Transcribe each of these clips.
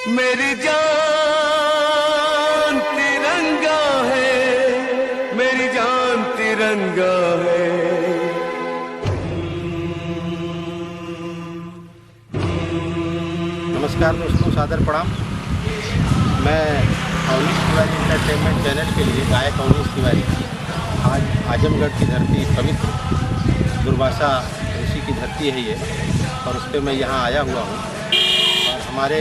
मेरी जान तिरंगा है, मेरी जान तिरंगा है। नमस्कार दोस्तों, सादर प्रणाम। मैं अवनीश तिवारी एंटरटेनमेंट चैनल के लिए गायक अवनीश तिवारी आज आजमगढ़ की धरती, पवित्र दुर्वासा ऋषि की धरती है ये, और उस पर मैं यहाँ आया हुआ हूँ। और हमारे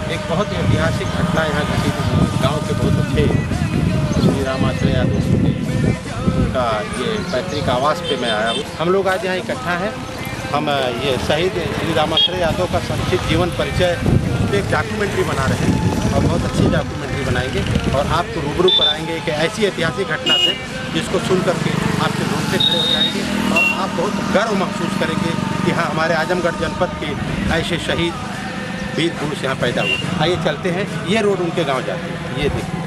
एक बहुत ऐतिहासिक घटना यहाँ घटित हुई। गाँव के बहुत अच्छे श्री राम आश्रय यादव उनका ये पैतृक आवास पे मैं आया हूँ। हम लोग आज यहाँ इकट्ठा हैं। हम ये शहीद श्री राम आश्रय यादव का संक्षिप्त जीवन परिचय एक डॉक्यूमेंट्री बना रहे हैं, और बहुत अच्छी डॉक्यूमेंट्री बनाएंगे और आपको रूबरू कराएंगे एक ऐसी ऐतिहासिक घटना से जिसको सुन करके आपके रोंगटे खड़े हो जाएंगे और आप बहुत गर्व महसूस करेंगे कि हाँ, हमारे आजमगढ़ जनपद के ऐसे शहीद वीर पुरुष यहाँ पैदा हुए। आइए चलते हैं। ये रोड उनके गाँव जाती है, ये देखिए,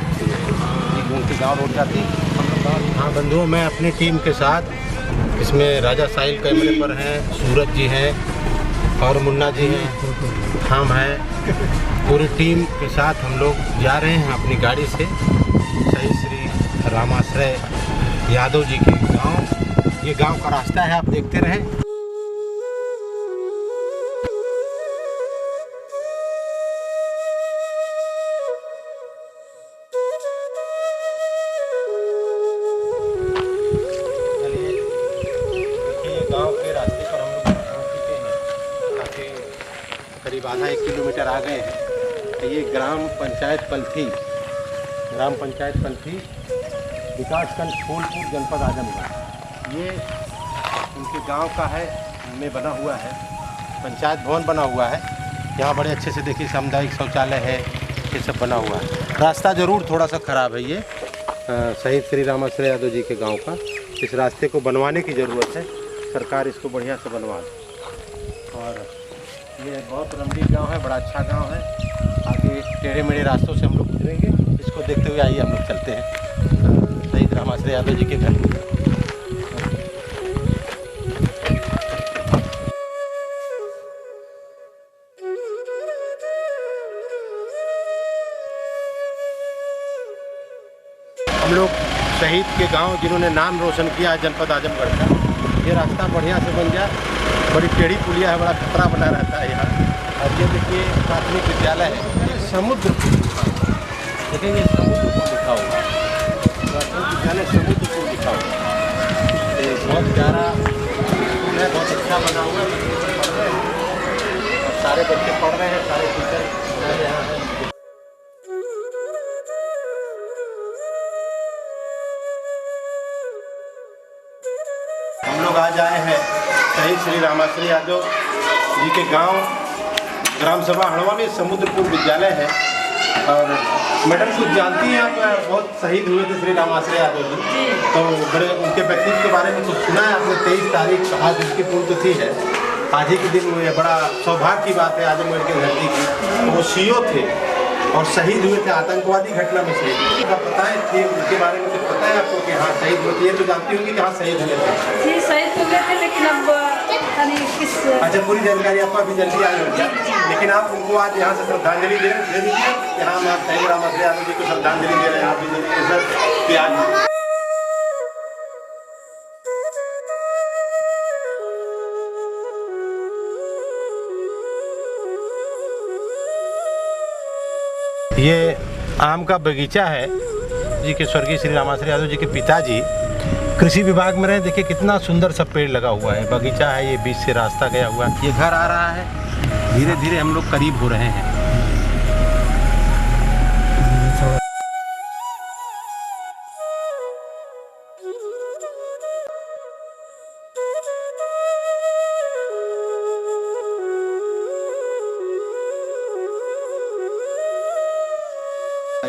ये उनके गाँव रोड जाती है। हम लोग हाँ बंधुओं, मैं अपनी टीम के साथ, इसमें राजा साहिल कैमरे पर हैं, सूरज जी हैं और मुन्ना जी हैं, हम हैं। पूरी टीम के साथ हम लोग जा रहे हैं अपनी गाड़ी से शहीद श्री रामाश्रय यादव जी के गांव। ये गांव का रास्ता है, आप देखते रहें। गांव के रास्ते पर हम लोग पहुंच चुके हैं। काफ़ी करीब आधा 1 किलोमीटर आ गए हैं। ये ग्राम पंचायत पलथी विकासखंड फूलपुर, जनपद आजमगढ़, ये उनके गांव का है, में बना हुआ है। पंचायत भवन बना हुआ है यहाँ, बड़े अच्छे से देखिए, सामुदायिक शौचालय है, ये सब बना हुआ है। रास्ता ज़रूर थोड़ा सा ख़राब है। ये शहीद श्री रामाश्रय यादव जी के गाँव का, इस रास्ते को बनवाने की ज़रूरत है। सरकार इसको बढ़िया से बनवा दे। और ये बहुत रमणीक गांव है, बड़ा अच्छा गांव है। आगे टेढ़े मेढ़े रास्तों से हम लोग गुजरेंगे, इसको देखते हुए आइए हम लोग चलते हैं शहीद राम आश्रय यादव जी के घर। हम लोग शहीद के गांव जिन्होंने नाम रोशन किया जनपद आजमगढ़ का, ये रास्ता बढ़िया से बन जाए। बड़ी टेढ़ी पुलिया है, बड़ा खतरा बना रहता है यहाँ। और ये देखिए प्राथमिक विद्यालय है, ये समुद्र, देखिए ये समुद्र को लिखा हुआ है, प्राथमिक विद्यालय समुद्र को लिखा हुआ है। ये बहुत प्यारा स्कूल है, बहुत अच्छा बना हुआ है, पढ़ रहे हैं और सारे बच्चे पढ़ रहे हैं, सारे टीचर यहाँ हैं। हम लोग आज आए हैं शहीद श्री रामाश्रय यादव जी के गांव, ग्राम सभा हड़वा में समुद्रपुर विद्यालय है। और मैडम कुछ जानती हैं आप, बहुत शहीद हुए थे श्री रामाश्रय यादव जी, तो बड़े उनके व्यक्तित्व के बारे में कुछ सुना है आपने? 23 तारीख आज उनकी पुण्यतिथि है, आज ही के दिन हुए। बड़ा सौभाग्य की बात है आजमगढ़ की धरती की। तो वो सीओ थे और शहीद हुए थे आतंकवादी घटना में शहीद। पता है थे उनके बारे में कुछ पता है आपको कि हाँ शहीद हुए थे? ये तो जानती होंगी कि हाँ शहीद हुए थे। जी शहीद हुए थे, लेकिन अब किस, अच्छा, पूरी जानकारी आपको अभी जल्दी आई होगी, लेकिन आप उनको आज यहाँ से श्रद्धांजलि दे दीजिए कि हाँ, हम आप शहीद राम आश्रय यादव जी को श्रद्धांजलि दे रहे हैं। आप भी सर कि आज ये आम का बगीचा है जी के स्वर्गीय श्री रामाश्रय यादव जी के पिताजी कृषि विभाग में रहे। देखिए कितना सुंदर सा पेड़ लगा हुआ है, बगीचा है, ये बीच से रास्ता गया हुआ है। ये घर आ रहा है, धीरे धीरे हम लोग करीब हो रहे हैं।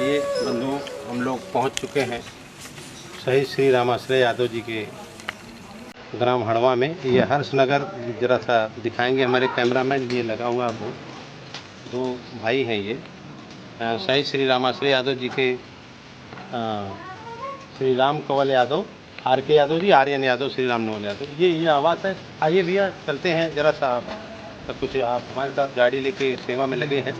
ये बंधुओं, हम लोग पहुंच चुके हैं शहीद श्री रामाश्रय यादव जी के ग्राम हड़वा में। ये हर्षनगर, जरा सा दिखाएंगे हमारे कैमरामैन, ये लगा हुआ आपको। 2 भाई हैं ये, शहीद श्री रामाश्रय यादव जी के श्री राम कंवल यादव, आर के यादव जी, आर्यन यादव, श्री राम कंवल यादव, ये आवास है। आइए भैया चलते हैं, जरा सा सब कुछ आप हमारे साथ गाड़ी लेके सेवा में लगे हैं,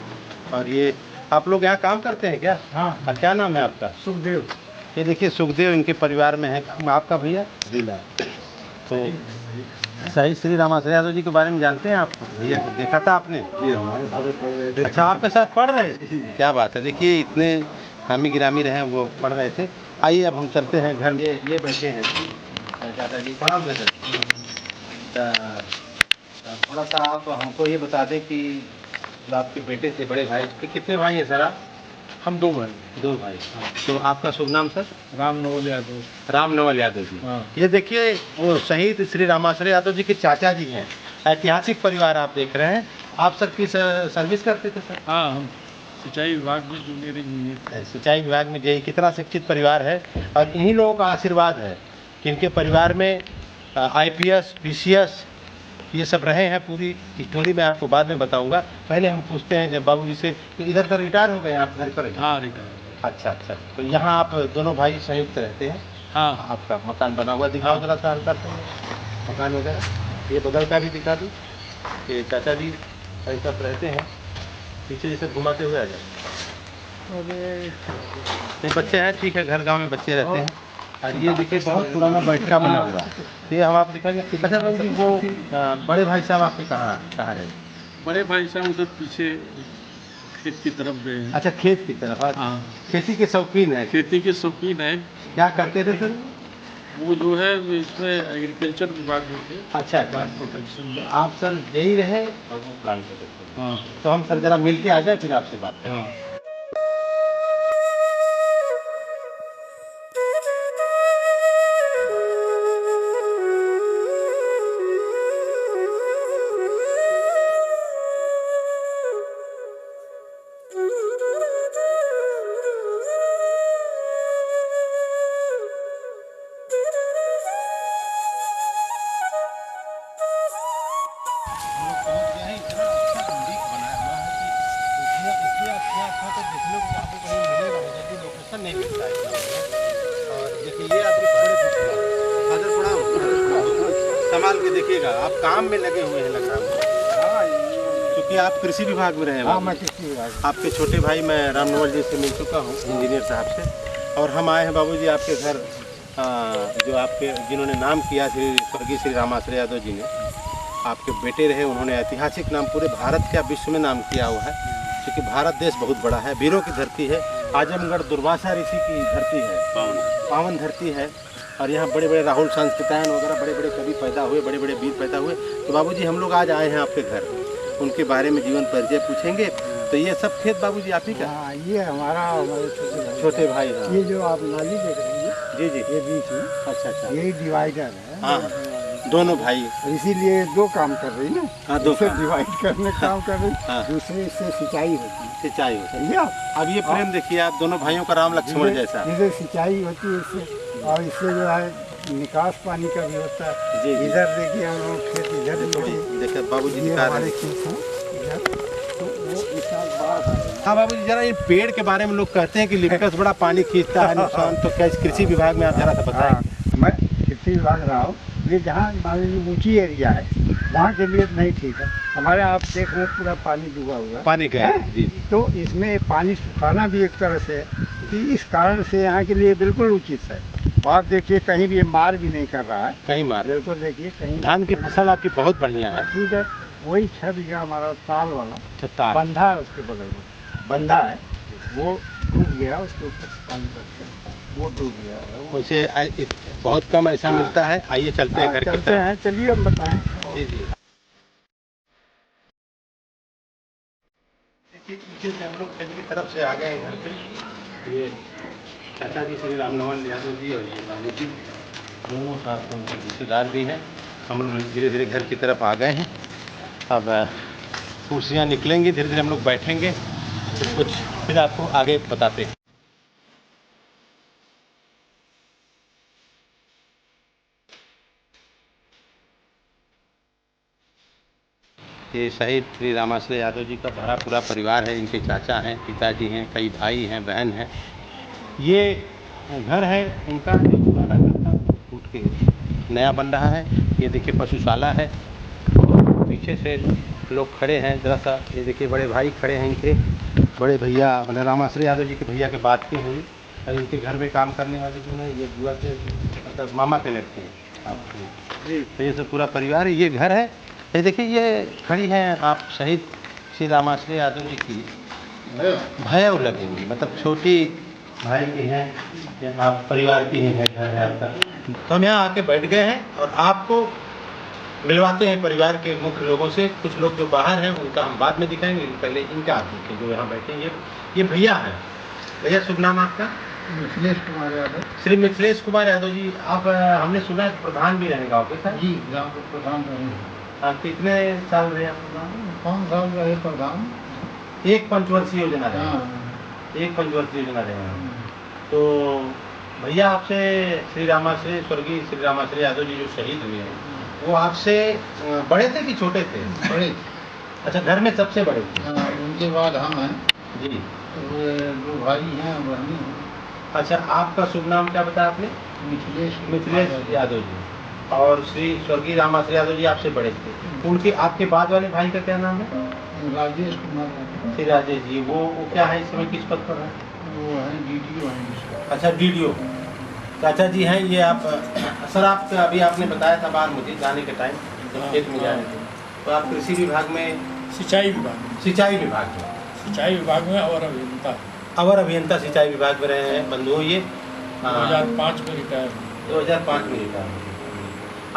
और ये आप लोग यहाँ काम करते हैं क्या? हाँ, क्या नाम है आपका? सुखदेव। ये देखिए सुखदेव इनके परिवार में है। आपका भैया? तो सही श्री रामाश्रय यादव जी के बारे में जानते हैं आप? भैया को देखा था आपने? अच्छा, आपके साथ पढ़ रहे थे? क्या बात है। देखिए इतने हामी गिरामी रहे वो पढ़ रहे थे। आइए अब हम चलते हैं घर में। ये बैठे हैं दादाजी। प्रणाम दादा। थोड़ा सा आप हमको ये बता दें कि जो आपके बेटे थे बड़े भाई, कितने भाई हैं सर आप? हम 2 भाई। 2 भाई। तो आपका शुभ नाम सर? राम नवल यादव। राम नवल यादव जी। हाँ। ये देखिए वो शहीद श्री रामाश्रय यादव जी के चाचा जी हैं। ऐतिहासिक परिवार आप देख रहे हैं। आप सर की सर्विस करते थे सर? हाँ, हम सिंचाई विभाग में जूनियर इंजीनियर। सिंचाई विभाग में यही कितना शिक्षित परिवार है। और इन्हीं लोगों का आशीर्वाद है कि इनके परिवार में IPS PCS ये सब रहे हैं। पूरी स्टोरी मैं आपको बाद में बताऊंगा। पहले हम पूछते हैं जब बाबू जी से, इधर तो रिटायर हो गए आप घर पर? हाँ, रिटायर। अच्छा। तो यहाँ आप दोनों भाई संयुक्त रहते हैं? हाँ। आपका मकान बना हुआ दिखाओ जरा सा हल्का सा मकान वगैरह। ये बगल का भी दिखा दूँ। ये चाचा जी ऐसा रहते हैं। पीछे जैसे घुमाते हुए आ जाए। नहीं बच्चे हैं, ठीक है, घर गांव में बच्चे रहते हैं। और ये देखिए बहुत पुराना बैठका बना हुआ है। ये हम आपको दिखाएंगे। अच्छा बाबू जी, वो बड़े भाई साहब आपके कहाँ है? बड़े भाई साहब उधर पीछे खेत की तरफ गए हैं। अच्छा, खेत की तरफ। हाँ, खेती के शौकीन है? खेती के शौकीन है। क्या करते थे सर? वो जो है इसमें एग्रीकल्चर विभाग में थे। अच्छा, तो आप सर यही रहे और वो प्लान करते थे। हाँ। तो हम सर जरा मिल के आ जाए फिर आपसे बात करें। हाँ। नहीं मिलता है। और देखिए ये आपके बड़े फादर प्रणाम। संभाल के देखिएगा, आप काम में लगे हुए हैं लग रहा है। क्योंकि आप कृषि विभाग में रहे हैं। हाँ, मैं कृषि विभाग। आपके छोटे भाई मैं राम नवल जी से मिल चुका हूँ, इंजीनियर साहब से। और हम आए हैं बाबूजी आपके घर, जो आपके जिन्होंने नाम किया स्वर्गीय श्री रामाश्रय यादव जी ने, आपके बेटे रहे। उन्होंने ऐतिहासिक नाम पूरे भारत का विश्व में नाम किया हुआ है। क्योंकि भारत देश बहुत बड़ा है, वीरों की धरती है। आजमगढ़ दुर्वासा ऋषि की धरती है, पावन धरती है। और यहाँ बड़े बड़े राहुल सांस्कृतायन वगैरह बड़े बड़े कवि पैदा हुए, बड़े बड़े वीर पैदा हुए। तो बाबूजी हम लोग आज आए हैं आपके घर, उनके बारे में जीवन परिचय पूछेंगे। तो ये सब खेत बाबूजी आप ही का? हाँ, ये हमारे छोटे भाई। हाँ। ये जो आप नाली देख रहे हैं, जी जी, ये बीच में, अच्छा, यही डिवाइडर है। हाँ, दोनों भाई इसीलिए 2 काम कर रही ना। हाँ, 2 से डिवाइड करने काम कर रही। हाँ। दूसरे से सिंचाई होती है। सिंचाई होती है। समझे? अब ये प्रेम देखिए आप दोनों भाइयों का, राम लक्ष्मण जैसा। इधर सिंचाई होती है इससे, और इससे जो है निकास पानी का भी होता है। जी। इधर देखिए हम लोग खेत इधर देखिए बाबूजी ये दिखा हमारे रहे हैं। खेत हैं इधर। तो वो इस साल बाढ़ आ गई। हाँ बाबूजी, जरा ये पेड़ के बारे में लोग कहते हैं कि लिप्टस बड़ा पानी खींचता है, नुकसान। तो क्या इस कृषि विभाग में आप जरा सा बताएं। हाँ, मैं कृषि विभाग रहा हूँ। ये जहाँ मान लीजिए ऊँची एरिया है, वहाँ के लिए नहीं ठीक है। हमारे आप देख रहे हैं पूरा पानी डूबा हुआ है। पानी का है जी। तो इसमें पानी सुखाना भी एक तरह से है कि इस कारण से यहाँ के लिए बिल्कुल उचित है। आप देखिए कहीं भी ये मार भी नहीं कर रहा है। कहीं मार। बिल्कुल देखिए कहीं। धान की फसल आपकी बहुत बढ़िया है। ठीक है, वही 6 बीघा हमारा ताल वाला छत्ता बंधा है, उसके बगल में बंधा है, वो डूब गया। उसके ऊपर पानी रखते हैं, वो डूब गया है। वैसे बहुत कम ऐसा मिलता है। आइए चलते हैं घर की चलते तरफ। हैं, चलिए हम बताएं। जी जी। देखिए पीछे से हम लोग खेत की तरफ से आ गए हैं घर पे। ये चाचा जी श्री राम नवल यादव जी और ये बाबू जी दोनों साथ उनके रिश्तेदार भी हैं। हम लोग धीरे धीरे घर की तरफ आ गए हैं। अब कुर्सियाँ निकलेंगी, धीरे धीरे हम लोग बैठेंगे, फिर आपको आगे बताते हैं। ये शहीद श्री रामाश्रय यादव जी का भरा पूरा परिवार है। इनके चाचा हैं, पिताजी हैं, कई भाई हैं, बहन हैं। ये घर है उनका, जो पुराना घर था टूट के नया बन रहा है। ये देखिए पशुशाला है। और पीछे से लोग खड़े हैं जरा सा, ये देखिए बड़े भाई खड़े हैं इनके। बड़े भैया मतलब रामाश्रय यादव जी के भैया के बात की हुई और इनके घर में काम करने वाले जो है ये बुआ के मतलब मामा के लड़के हैं आपके। तो ये सब पूरा परिवार है, ये घर है। ये देखिए ये खड़ी है आप शहीद श्री रामाश्रय यादव जी की भयव लगी हुई, मतलब छोटी भाई की हैं या आप परिवार की ही है घर है आपका। तो हम यहाँ आके बैठ गए हैं और आपको मिलवाते हैं परिवार के मुख्य लोगों से। कुछ लोग जो बाहर हैं उनका हम बाद में दिखाएंगे, पहले इनका आप देखें जो यहाँ बैठे हैं। ये भैया हैं। भैया शुभ नाम आपका? मिथिलेश कुमार यादव। श्री मिथिलेश कुमार यादव जी, आप हमने सुना है प्रधान भी रहें गाँव के सर? जी, गाँव के प्रधान रहे। आप कितने साल रहे आप? 5 साल रहे प्रधान। एक पंचवर्षीय योजना रहे। हाँ। एक पंचवर्षीय योजना रहे हैं। तो भैया आपसे श्री रामाश्रय स्वर्गीय श्री रामाश्रय यादव जी जो शहीद हुए हैं वो आपसे बड़े थे कि छोटे थे? बड़े। अच्छा, घर में सबसे बड़े थे? हाँ, उनके बाद हम हैं। जी। तो 2 भाई हैं, बहनी हैं। अच्छा, आपका शुभ नाम क्या बताया आपने? मिथिलेश यादव जी। और श्री स्वर्गीय रामाश्रय यादव जी आपसे बड़े थे। उनके आपके बाद वाले भाई का क्या नाम है? राजेश कुमार। श्री राजेश जी, वो क्या है इस समय, किस पद पर है? वो है डीडीओ हैं। अच्छा, डीडीओ चाचा जी हैं ये। आप सर आप अभी आपने बताया था बाहर मुझे जाने के टाइम जब खेत में जा रहे थे, तो आप कृषि विभाग में? सिंचाई विभाग में। सिंचाई विभाग में? सिंचाई विभाग में और अभियंता। अवर अभियंता सिंचाई विभाग में रहे हैं बंधु ये 2005 में रिटायर। 2005 में रिटायर।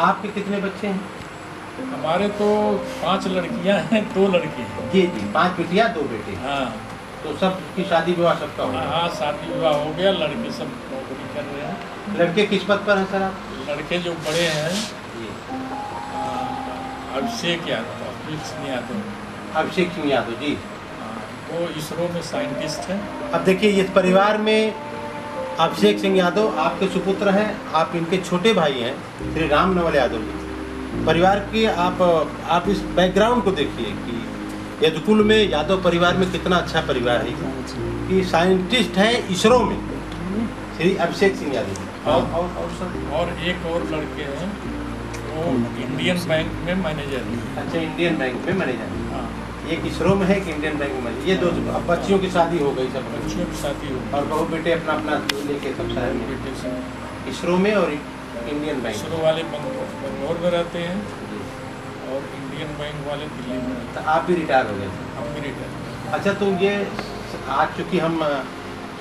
आपके कितने बच्चे हैं? हमारे तो 5 लड़कियां हैं, 2 लड़के हैं। जी जी, 5 बेटियां 2 बेटे। हाँ। तो सबकी शादी विवाह सबका हो गया? हाँ, शादी विवाह हो गया। लड़के सब नौकरी कर रहे हैं। लड़के किस पद पर हैं सर आप? लड़के जो बड़े हैं जी। अभिषेक यादव। अभिषेक सिंह यादव जी। वो इसरो में साइंटिस्ट हैं। अब देखिए इस परिवार में अभिषेक सिंह यादव आपके सुपुत्र हैं, आप इनके छोटे भाई हैं श्री राम नवल यादव जी। परिवार की आप इस बैकग्राउंड को देखिए कि यदुकुल में यादव परिवार में कितना अच्छा परिवार है कि साइंटिस्ट हैं इसरो में श्री अभिषेक सिंह यादव जी। और सर? और एक और लड़के हैं, वो इंडियन बैंक में मैनेजर हैं। अच्छा, इंडियन बैंक में मैनेजर हैं। हाँ। एक इसरो में है कि इंडियन बैंक में मैनेजर? ये 2 अब बच्चियों की शादी हो गई सब? बच्चियों की शादी हो गई। और बहू बेटे अपना अपना लेके सब शहर में? बेटे से इसरो में और इंडियन बैंक? इसरो वाले बंगलौर में रहते हैं और इंडियन बैंक वाले दिल्ली में रहते तो आप भी रिटायर हो गए थे? हैं। हम भी रिटायर। अच्छा, तो ये आज चूँकि हम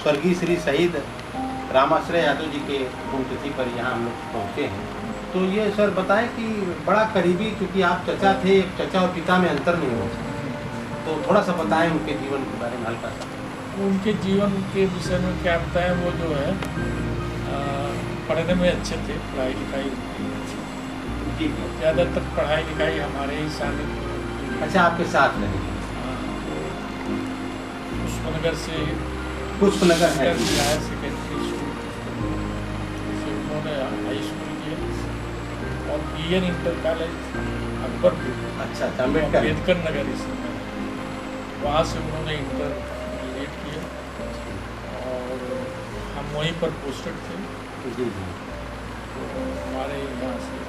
स्वर्गीय श्री शहीद रामाश्रय यादव जी के पुण्यतिथि पर यहाँ हम लोग पहुँचे हैं, तो ये सर बताएं कि बड़ा करीबी, क्योंकि आप चचा थे, एक चचा और पिता में अंतर नहीं हो सकता, तो थोड़ा सा बताएं उनके जीवन के बारे में हल्का सा। उनके जीवन के विषय में क्या बताएं, वो जो है पढ़ने में अच्छे थे, पढ़ाई लिखाई जी। ज़्यादातर पढ़ाई लिखाई हमारे ही साथ। अच्छा, आपके साथ रहे? पुष्पनगर से पुष्पनगर है सेकेंडरी स्कूल से उन्होंने हाई स्कूल किया और BN इंटर कॉलेज अकबरपुर। अच्छा, अम्बेडकर नगर इसमें, वहाँ से उन्होंने इंटर किया और हम वहीं पर पोस्टेड थे। जी। तो हमारे यहाँ से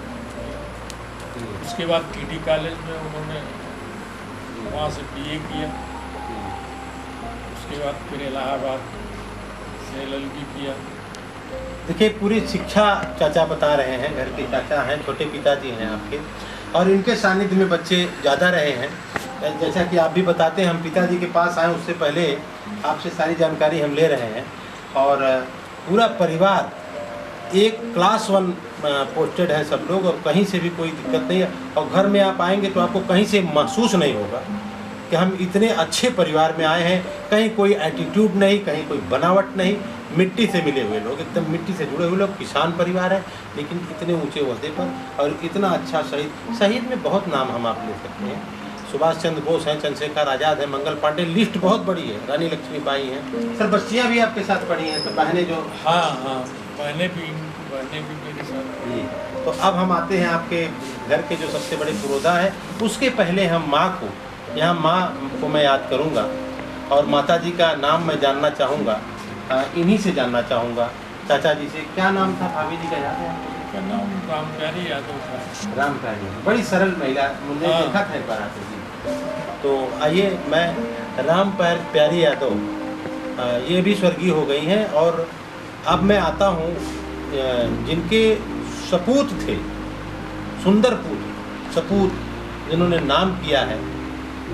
उसके बाद TD कॉलेज में उन्होंने वहाँ से BA किया। उसके बाद फिर इलाहाबाद से LLB किया। देखिए पूरी शिक्षा चाचा बता रहे हैं, घर के चाचा हैं, छोटे पिताजी हैं आपके, और इनके सानिध्य में बच्चे ज़्यादा रहे हैं। जैसा कि आप भी बताते हैं, हम पिताजी के पास आए उससे पहले आपसे सारी जानकारी हम ले रहे हैं। और पूरा परिवार एक क्लास 1 पोस्टेड है सब लोग, और कहीं से भी कोई दिक्कत नहीं है। और घर में आप आएंगे तो आपको कहीं से महसूस नहीं होगा कि हम इतने अच्छे परिवार में आए हैं। कहीं कोई एटीट्यूड नहीं, कहीं कोई बनावट नहीं, मिट्टी से मिले हुए लोग, एकदम मिट्टी से जुड़े हुए लोग, किसान परिवार है, लेकिन इतने ऊंचे ओहदे पर और इतना अच्छा शहीद में बहुत नाम हम आप ले सकते हैं। सुभाष चंद्र बोस हैं, चंद्रशेखर आज़ाद हैं, मंगल पांडे, लिस्ट बहुत बड़ी है, रानी लक्ष्मीबाई हैं। सर बच्चियाँ भी आपके साथ पढ़ी हैं, तो बहनें जो? हाँ, बहनें भी मेरे साथ। जी। तो अब हम आते हैं आपके घर के जो सबसे बड़े पुरोधा है, उसके पहले हम माँ को, यहाँ माँ को मैं याद करूँगा और माता जी का नाम मैं जानना चाहूँगा, इन्हीं से जानना चाहूँगा चाचा जी से। क्या नाम था भाभी जी का, याद है आपको? का नाम रामप्यारी यादव था। रामप्यारी, बड़ी सरल महिला, मुझे देखा था एक बार आते जी। तो आइए मैं राम प्यारी यादव ये भी स्वर्गीय हो गई हैं। और अब मैं आता हूँ जिनके सपूत थे, सुंदर सपूत, जिन्होंने नाम किया है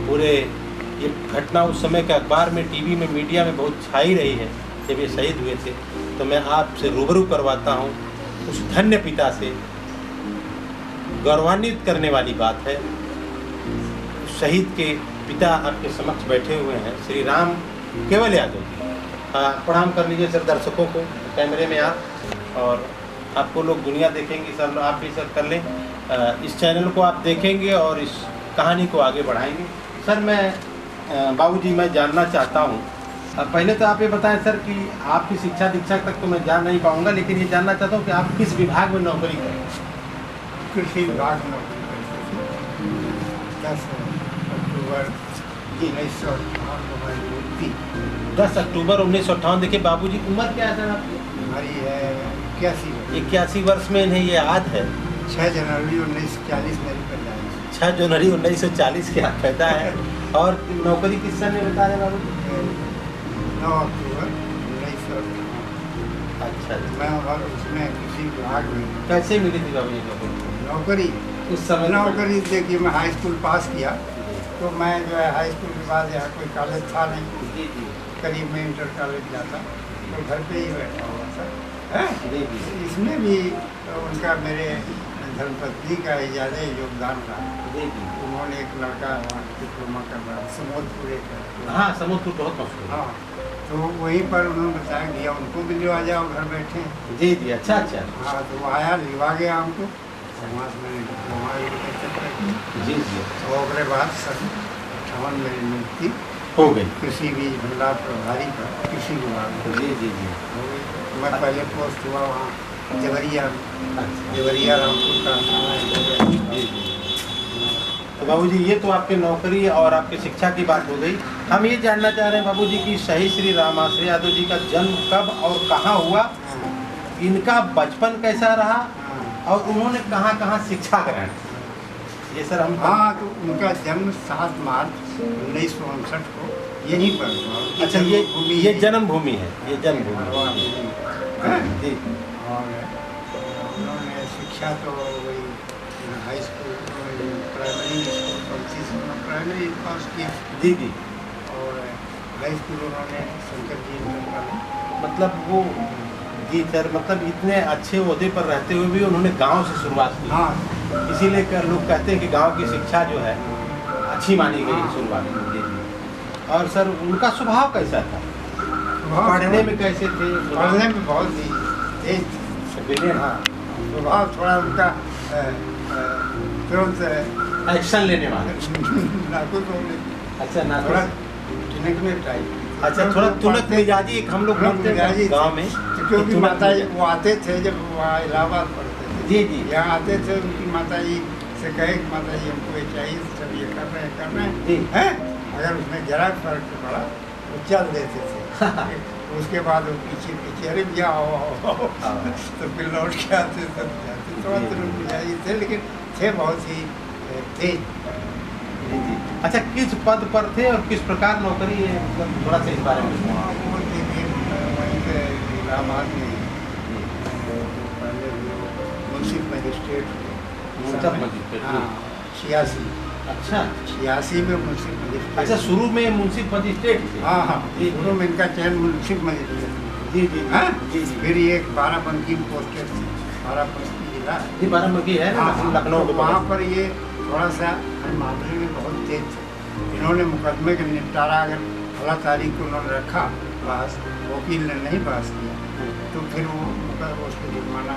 पूरे, ये घटना उस समय के अखबार में, टीवी में, मीडिया में बहुत छाई रही है जब ये शहीद हुए थे। तो मैं आपसे रूबरू करवाता हूँ उस धन्य पिता से। गौरवान्वित करने वाली बात है, शहीद के पिता आपके समक्ष बैठे हुए हैं, श्री राम केवल यादव जी। प्रणाम कर लीजिए सर दर्शकों को, कैमरे में आप, और आपको लोग दुनिया देखेंगे सर, आप भी सर कर लें, इस चैनल को आप देखेंगे और इस कहानी को आगे बढ़ाएंगे। सर मैं बाबूजी मैं जानना चाहता हूँ, पहले तो आप ये बताएं सर कि आपकी शिक्षा दीक्षा तक तो मैं जान नहीं पाऊँगा, लेकिन ये जानना चाहता हूँ कि आप किस विभाग में नौकरी करें? कृषि विभाग में नौकरी करते थे। 10 अक्टूबर 1958 10 अक्टूबर 1958। देखिए बाबूजी उम्र क्या है सर आपकी? हमारी है 81 वर्ष में इन्हें ये याद है। 6 जनवरी 1940 मेरी पैदाइश। 6 जनवरी 1940 के आप पैदा है। और नौकरी किस सन में बता रहे हैं बाबूजी? 9 अक्टूबर 1958। अच्छा मैं और उसमें कृषि विभाग में। कैसे मिली थी बाबूजी नौकरी? उस समय? नौकरी देखिए, मैं हाई स्कूल पास किया तो मैं जो है हाई स्कूल के बाद यहाँ कोई कॉलेज था नहीं। जी जी। करीब में इंटर कॉलेज जाता तो घर पे ही बैठा हुआ था। जी जी। इसमें भी उनका, मेरे धर्मपत्नी का ही ज़्यादा योगदान रहा। जी जी। उन्होंने एक लड़का वहाँ डिप्लोमा कर रहा, समोदपुर एक है। हाँ, समोदपुर बहुत मशहूर है। हाँ, तो वहीं पर उन्होंने बताया भैया उनको भी लिवा जाओ, घर बैठे। जी जी। अच्छा अच्छा। हाँ, तो वो आया, लिवा गया हमको, वहाँ से मैंने डिप्लोमा की। जी जी। तो उसके बाद 58 मेरी नियुक्ति हो गई कृषि बीज भंडार प्रभारी का, कृषि विभाग में। जी जी जी। हो गई। मैं पहले पोस्ट हुआ वहाँ देवरिया रामपुर का थाना है। जी जी। तो बाबूजी ये तो आपके नौकरी और आपके शिक्षा की बात हो गई। हम ये जानना चाह रहे हैं बाबूजी कि शहीद श्री राम आश्रय यादव जी का जन्म कब और कहाँ हुआ, इनका बचपन कैसा रहा और उन्होंने कहाँ शिक्षा ग्रहण की, ये सर हम। हाँ, तो उनका जन्म 7 मार्च 1959 को यहीं पर हुआ। अच्छा, ये जन्मभूमि है, ये जन्मभूमि जी। और उन्होंने शिक्षा तो वही high school, primary school, primary पास किया। जी जी। और हाई स्कूल उन्होंने शंकर जी इंटर कॉलेज। मतलब वो, जी सर, मतलब इतने अच्छे ओहदे पर रहते हुए भी उन्होंने गांव से शुरुआत की। हाँ, इसीलिए लोग कहते हैं कि गांव की शिक्षा जो है अच्छी मानी गई शुरुआत में। जी जी। और सर उनका स्वभाव कैसा था? पढ़ने में कैसे थे? पढ़ने में बहुत ही तेज थे। हाँ, स्वभाव थोड़ा उनका तुरंत एक्शन लेने वाले। नाकुल होने। अच्छा ना, थोड़ा ठिनकने टाइप। अच्छा, थोड़ा तुनक मिजाजी एक हम लोग बोलते हैं गाँव में। क्योंकि माता जी वो आते थे जब वहाँ इलाहाबाद पढ़ते थे। जी जी। यहाँ आते थे, उनकी माता जी से कहे कि माता जी हमको ये चाहिए, सब ये कर रहे जी हैं। अगर उसमें जरा फर्क पड़ा वो चल देते थे। उसके बाद वो पीछे अरे भैया आओ तो फिर लौट के आते सब जाते। थोड़ा तुरंत मिजाजी थे, लेकिन थे बहुत ही तेज। जी जी। अच्छा, किस पद पर थे और किस प्रकार नौकरी है, मतलब थोड़ा सा इस बारे में? वो देखिए वहीं पे इलाहाबाद में पहले मुंसिफ मजिस्ट्रेट मजिस्ट्रेट। हाँ, 86। अच्छा, 86 में मुंसिफ मजिस्ट्रेट। अच्छा, शुरू में मुंसिफ मजिस्ट्रेट थे। हाँ हाँ, जी। शुरू में इनका चयन मुंसिफ मजिस्ट्रेट। जी जी। हाँ, जी जी। फिर ये एक बाराबंकी पोस्टेड थी, बाराबंकी जिला। जी, बाराबंकी है ना, हाँ, लखनऊ तो के वहाँ पास। पर ये थोड़ा सा हर मामले में बहुत तेज थे। इन्होंने मुकदमे का निपटारा अगर 16 तारीख को उन्होंने रखा बहस, वकील ने नहीं बहस किया तो फिर वो उसको जुर्माना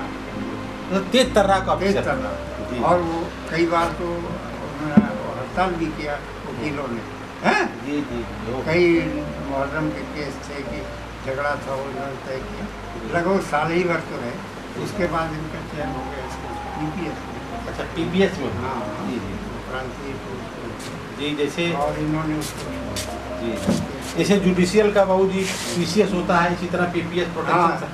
तो तेज तर्रा का तेज अफसर। करना। जी। और वो कई बार तो उन्होंने हड़ताल भी किया वकीलों ने। हैं? जी जी। कई मुहर्रम के केस थे कि झगड़ा था, वो उन्होंने तय किया। लगभग साल ही भर तो रहे, उसके बाद इनका चयन हो गया इसको PPS में। अच्छा, PPS में। हाँ, जी जी। प्रांतीय जी, जैसे और इन्होंने उसको जी, जैसे जुडिशियल का बाबूजी PCS होता है, इसी तरह PPS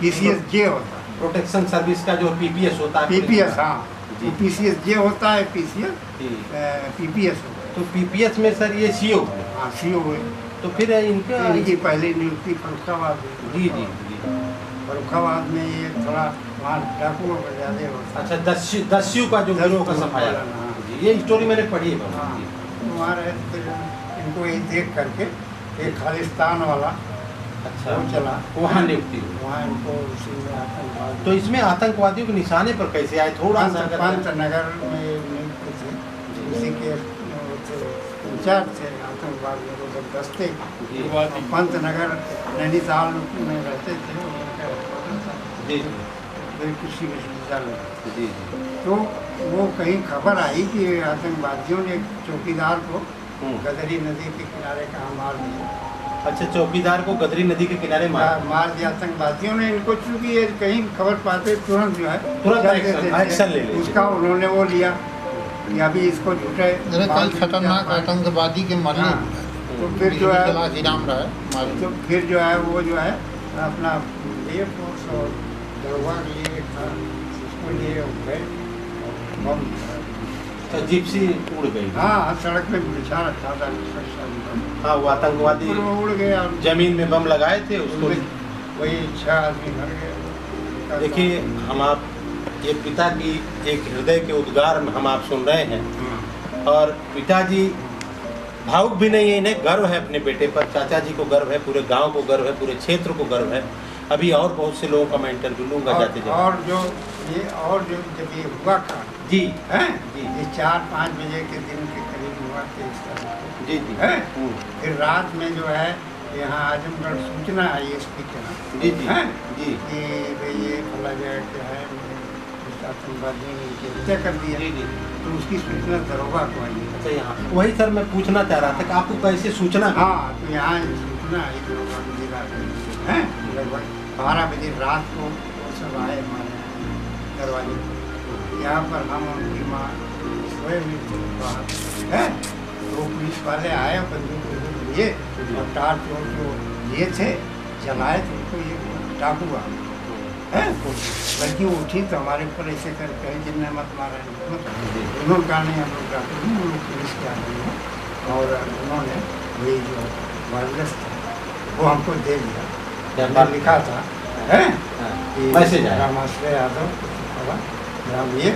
PCS जे होता है। प्रोटेक्शन सर्विस का जो PPS होता है। PPS, हाँ, जी। PCS जे होता है, PCS जी। PPS होता है। तो PPS में सर ये CO हुए। हाँ, CO हुए। तो फिर इनका इनकी पहली नियुक्ति फर्रुखाबाद में। जी जी जी। फर्रुखाबाद में ये थोड़ा वहाँ डाकुओं का ज़्यादा होता है। अच्छा, दस्यु का जो गिरोह का सफाया। हाँ। जी, ये स्टोरी मैंने पढ़ी है बाबा हाँ, जी। तो वहाँ रहे फिर इनको ये देख करके एक खालिस्तान वाला अच्छा, वो चला, वहाँ नियुक्ति हुई। वहाँ इनको उसी में आतंकवाद तो इसमें आतंकवादियों के निशाने पर कैसे आए, थोड़ा सा अगर- पंतनगर में नियुक्त थे, उसी के वो थे, इंचार्ज थे आतंकवाद निरोधक दस्ते के। जी शुरुआती पंतनगर नैनीताल में रहते थे, उनका हेडक्वार्टर था जी फिर कृषि विश्वविद्यालय में। जी जी। तो वो कहीं खबर आई कि आतंकवादियों ने चौकीदार को गदरी नदी के किनारे कहाँ मार दिया। अच्छा, चौकीदार को गदरी नदी के किनारे मार दिया आतंकवादियों ने इनको, चूंकि ये कहीं खबर पाते तुरंत जो है तुरंत चल एक्शन- देते थे। एक्शन ले लेते। उसका उन्होंने वो लिया कि अभी इसको झूठे अरे कल खतरनाक आतंकवादी के मारे हाँ, तो फिर जो है हिराम रहा है मारे। तो फिर जो है वो जो है अपना एयरफोर्स और दरोगा लिए था, उसको लिए गए और बम। तो जिप्सी उड़ गई। हाँ, सड़क पे बिछा रखा था। हाँ, वो आतंकवादी वो उड़ गया, जमीन में बम लगाए थे उसको। वही 6 आदमी मर गए। देखिए, हम आप ये पिता की एक हृदय के उद्गार में हम आप सुन रहे हैं, और पिताजी भावुक भी नहीं है, इन्हें गर्व है अपने बेटे पर, चाचा जी को गर्व है, पूरे गांव को गर्व है, पूरे क्षेत्र को गर्व है। अभी और बहुत से लोगों का मैं इंटरव्यू लूंगा जाते जाते। और जो जब ये हुआ था जी हैं, जी। ये 4-5 बजे के दिन के करीब हुआ 23 तारीख को। जी जी हैं? फिर रात में जो है यहाँ आजमगढ़ सूचना आई एसपी के यहाँ, जी जी हैं? जी कि भाई ये फला जगह क्या है, इस आतंकवादी ने इनकी हत्या कर दिया। जी जी। तो उसकी सूचना दरोगा को आई। अच्छा, यहाँ वही सर मैं पूछना चाह रहा था कि आपको कैसे सूचना मिली? हाँ, तो यहाँ सूचना आई दरोगा को दी रात में, हैं? लगभग 12 बजे रात को वो सब आए हमारे दरवाजे पर। यहाँ पर हम उनकी माँ सोए हुई थी बाहर, हैं? तो पुलिस वाले आए, बंदूक लिए और टार्च और जो लिए थे जलाए, तो उनको ये डाकू आ गए, हैं? लड़की उठी तो हमारे ऊपर ऐसे कर कहे जिनने मत मारा है, उन्होंने कहा नहीं हम लोग डाकू नहीं, हम लोग पुलिस के आदमी हैं। और उन्होंने वही जो वायरलेस था वो हमको दे दिया, क्या लिखा था, हैं? कि मैसेज आया। रामाश्रय यादव ग्राम ये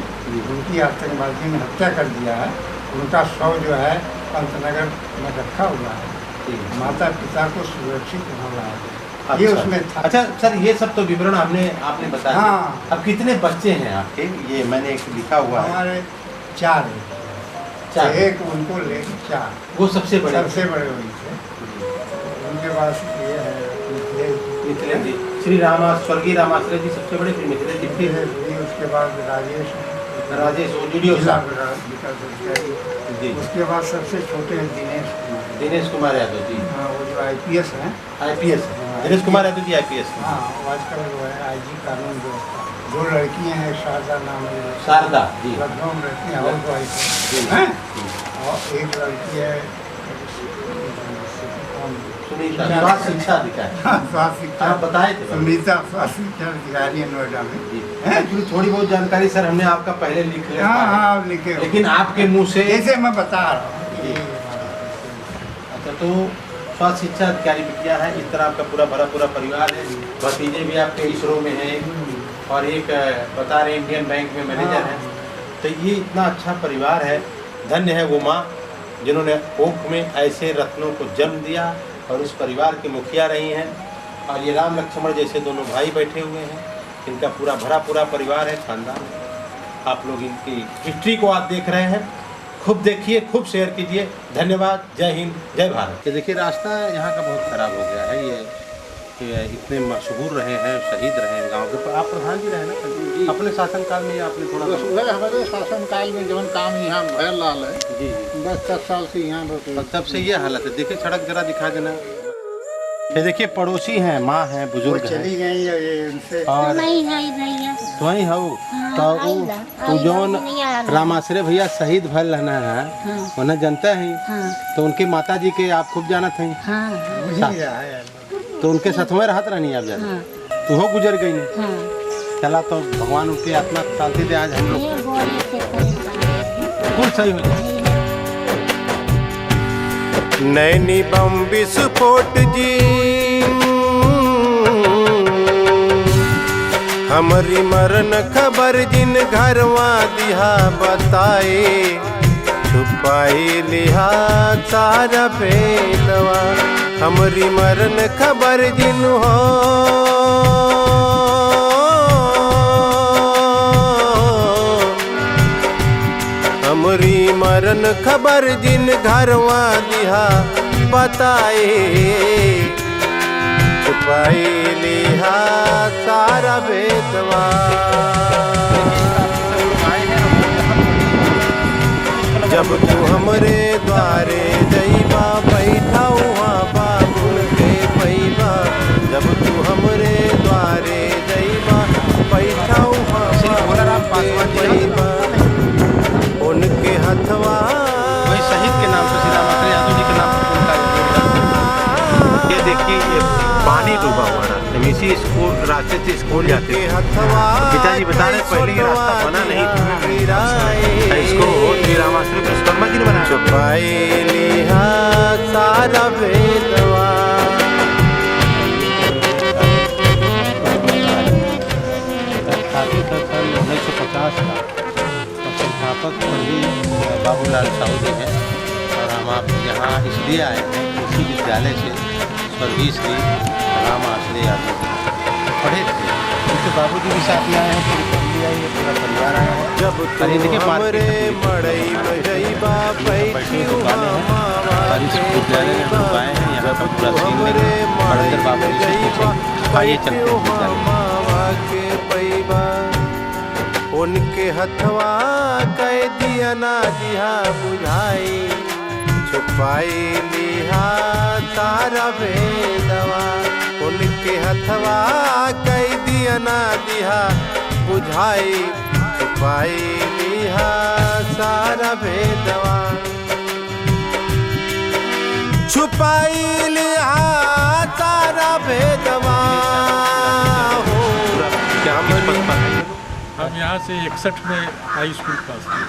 उनकी आतंकवादियों ने हत्या कर दिया है, उनका शव जो है पंतनगर में रखा हुआ है, माता पिता को सुरक्षित होना है, ये उसमें था। अच्छा सर, ये सब तो विवरण आपने बताया। हाँ। अब कितने बच्चे हैं आपके? ये मैंने एक लिखा हुआ है। हमारे 4 हैं, 4 एक उनको लेकर 4, वो सबसे बड़े बड़े हुए थे। उनके पास ये है मिथिलेश जी, श्री स्वर्गीय रामाश्रय जी सबसे बड़े, फिर मिथिलेश जी, फिर उसके बाद राजेश वो वीडियो साहब। जी। उसके बाद सबसे छोटे हैं दिनेश कुमार यादव जी, हाँ, वो जो IPS हैं। IPS। दिनेश कुमार यादव जी IPS। हाँ, वो आजकल वो है IG कानून व्यवस्था। 2 लड़कियां हैं, शारदा नाम है, शारदा जी, लखनऊ में रहती हैं, हाउस वाइफ जी। हैं, और एक लड़की है सुनीता, स्वास्थ्य शिक्षा अधिकारी। स्वास्थ्य शिक्षा, आप बताए थे सुनीता स्वास्थ्य शिक्षा अधिकारी है नोएडा में। एक्चुअली थोड़ी बहुत जानकारी सर हमने आपका पहले लिख लिया हाँ है। हाँ, लिखे हो। लेकिन आपके मुंह से जैसे मैं बता रहा हूँ कि अच्छा, तो स्वास्थ्य शिक्षा अधिकारी बिटिया है, इस तरह आपका पूरा पूरा परिवार है, भतीजे भी आपके इसरो में हैं, और एक बता रहे इंडियन बैंक में मैनेजर है। तो ये इतना अच्छा परिवार है, धन्य है वो माँ जिन्होंने कोख में ऐसे रत्नों को जन्म दिया और उस परिवार के मुखिया रही हैं। और ये राम लक्ष्मण जैसे दोनों भाई बैठे हुए हैं, इनका पूरा परिवार है, खानदान है। आप लोग इनकी हिस्ट्री को आप देख रहे हैं, खूब देखिए, खूब शेयर कीजिए। धन्यवाद, जय हिंद, जय भारत। ये देखिए, रास्ता यहाँ का बहुत खराब हो गया है। ये इतने मशहूर रहे हैं, शहीद रहे हैं गाँव के। आप प्रधान जी रहे ना अपने शासनकाल में, आपने थोड़ा हमारे शासनकाल में जवन काम यहाँ भयल लाल है जी बस 10 साल से यहाँ रहते हैं। तब से ये हालत है। देखिए सड़क जरा दिखा देना। ये देखिए, पड़ोसी हैं, माँ हैं, वो बुजुर्ग हैं, चली गई है ये उनसे। और नहीं है नहीं तो वही हो तो जौन रामाश्रय भैया शहीद भल रहना है, उन्हें जानते हैं। तो उनकी माता जी के आप खूब जानत हैं, वही रहा है। तो उनके साथ में रहत रहनी आप जाने, तो हो गुजर गई नहीं। चला, तो भगवान उनकी आत्मा को शांति दे। आज हम लोग बिल्कुल सही हो जाए। नैनी बम विस्फोट जी हमरी मरन खबर जिन घरवा दिहा बताए छुपाई लिहा सारा भेदवा हमरी मरन खबर जिन हो हमरी मरन खबर जिन घरवा दिहा बताए छुपाई लिहा सारा भेदवा जब तू हमरे द्वारे जइबा बैठा वहाँ बाबुल के पैबा जब तू हमरे द्वारे जइबा बैठा वहाँ पैबा उनके हथवा वही शहीद के नाम से श्री रामाश्रय यादव जी के नाम से उनका ये देखिए ये पानी डूबा हुआ रास्ते में इसी स्कूल रास्ते से स्कूल जाते थे। पिताजी बता रहे पहले ये रास्ता बना नहीं था इसको श्री रामाश्रय विश्वकर्मा जी ने बनाया। छुपाई लिहा सारा भेदवा सन 1950 का संस्थापक पंडित बाबूलाल साहू जी हैं और हम आप यहाँ इसलिए आए हैं इसी विद्यालय से स्वर्गीय श्री रामाश्रय यादव जी पढ़े थे। उनके बाबूजी भी साथ में आए हैं, पूरी फैमिली आई है, पूरा परिवार आया है। जब खरीदने के बाद मड़ई मजइबा बड़ी दुकानें हैं और इस विद्यालय में हम लोग आए हैं। यहाँ पर पूरा सीन में पढ़कर बाबूजी से पूछे आइए चलते हैं विद्यालय। उनके हथवा कह दिया ना दिहा बुझाई छुपाई लिहा तारा भेदवा उनके हथवा कह दिया ना दिहा बुझाई छुपाई लिहा सारा भेदवा छुपाई लिहा सारा भेदवा हम यहाँ से 61 में हाई स्कूल पास किए।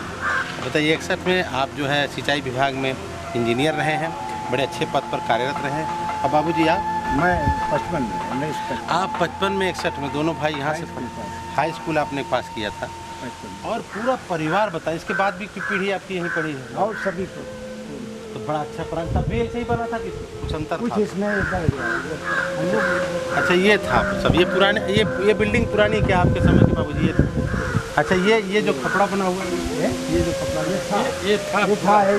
बताइए 61 में आप जो है सिंचाई विभाग में इंजीनियर रहे हैं, बड़े अच्छे पद पर कार्यरत रहे हैं। अब बाबूजी आप? मैं 55 में आप 55 में 61 में दोनों भाई यहाँ से हाई स्कूल आपने पास किया था और पूरा परिवार बताइए इसके बाद भी पीढ़ी आपकी यहीं पढ़ी है और सभी को तो बड़ा अच्छा पढ़ा तब भी ऐसे ही बना था कि कुछ अंतर कुछ था? इसमें अच्छा ये था सब ये पुराने ये बिल्डिंग पुरानी क्या आपके समय के बाबूजी? ये अच्छा ये जो कपड़ा बना हुआ है ये जो कपड़ा ये था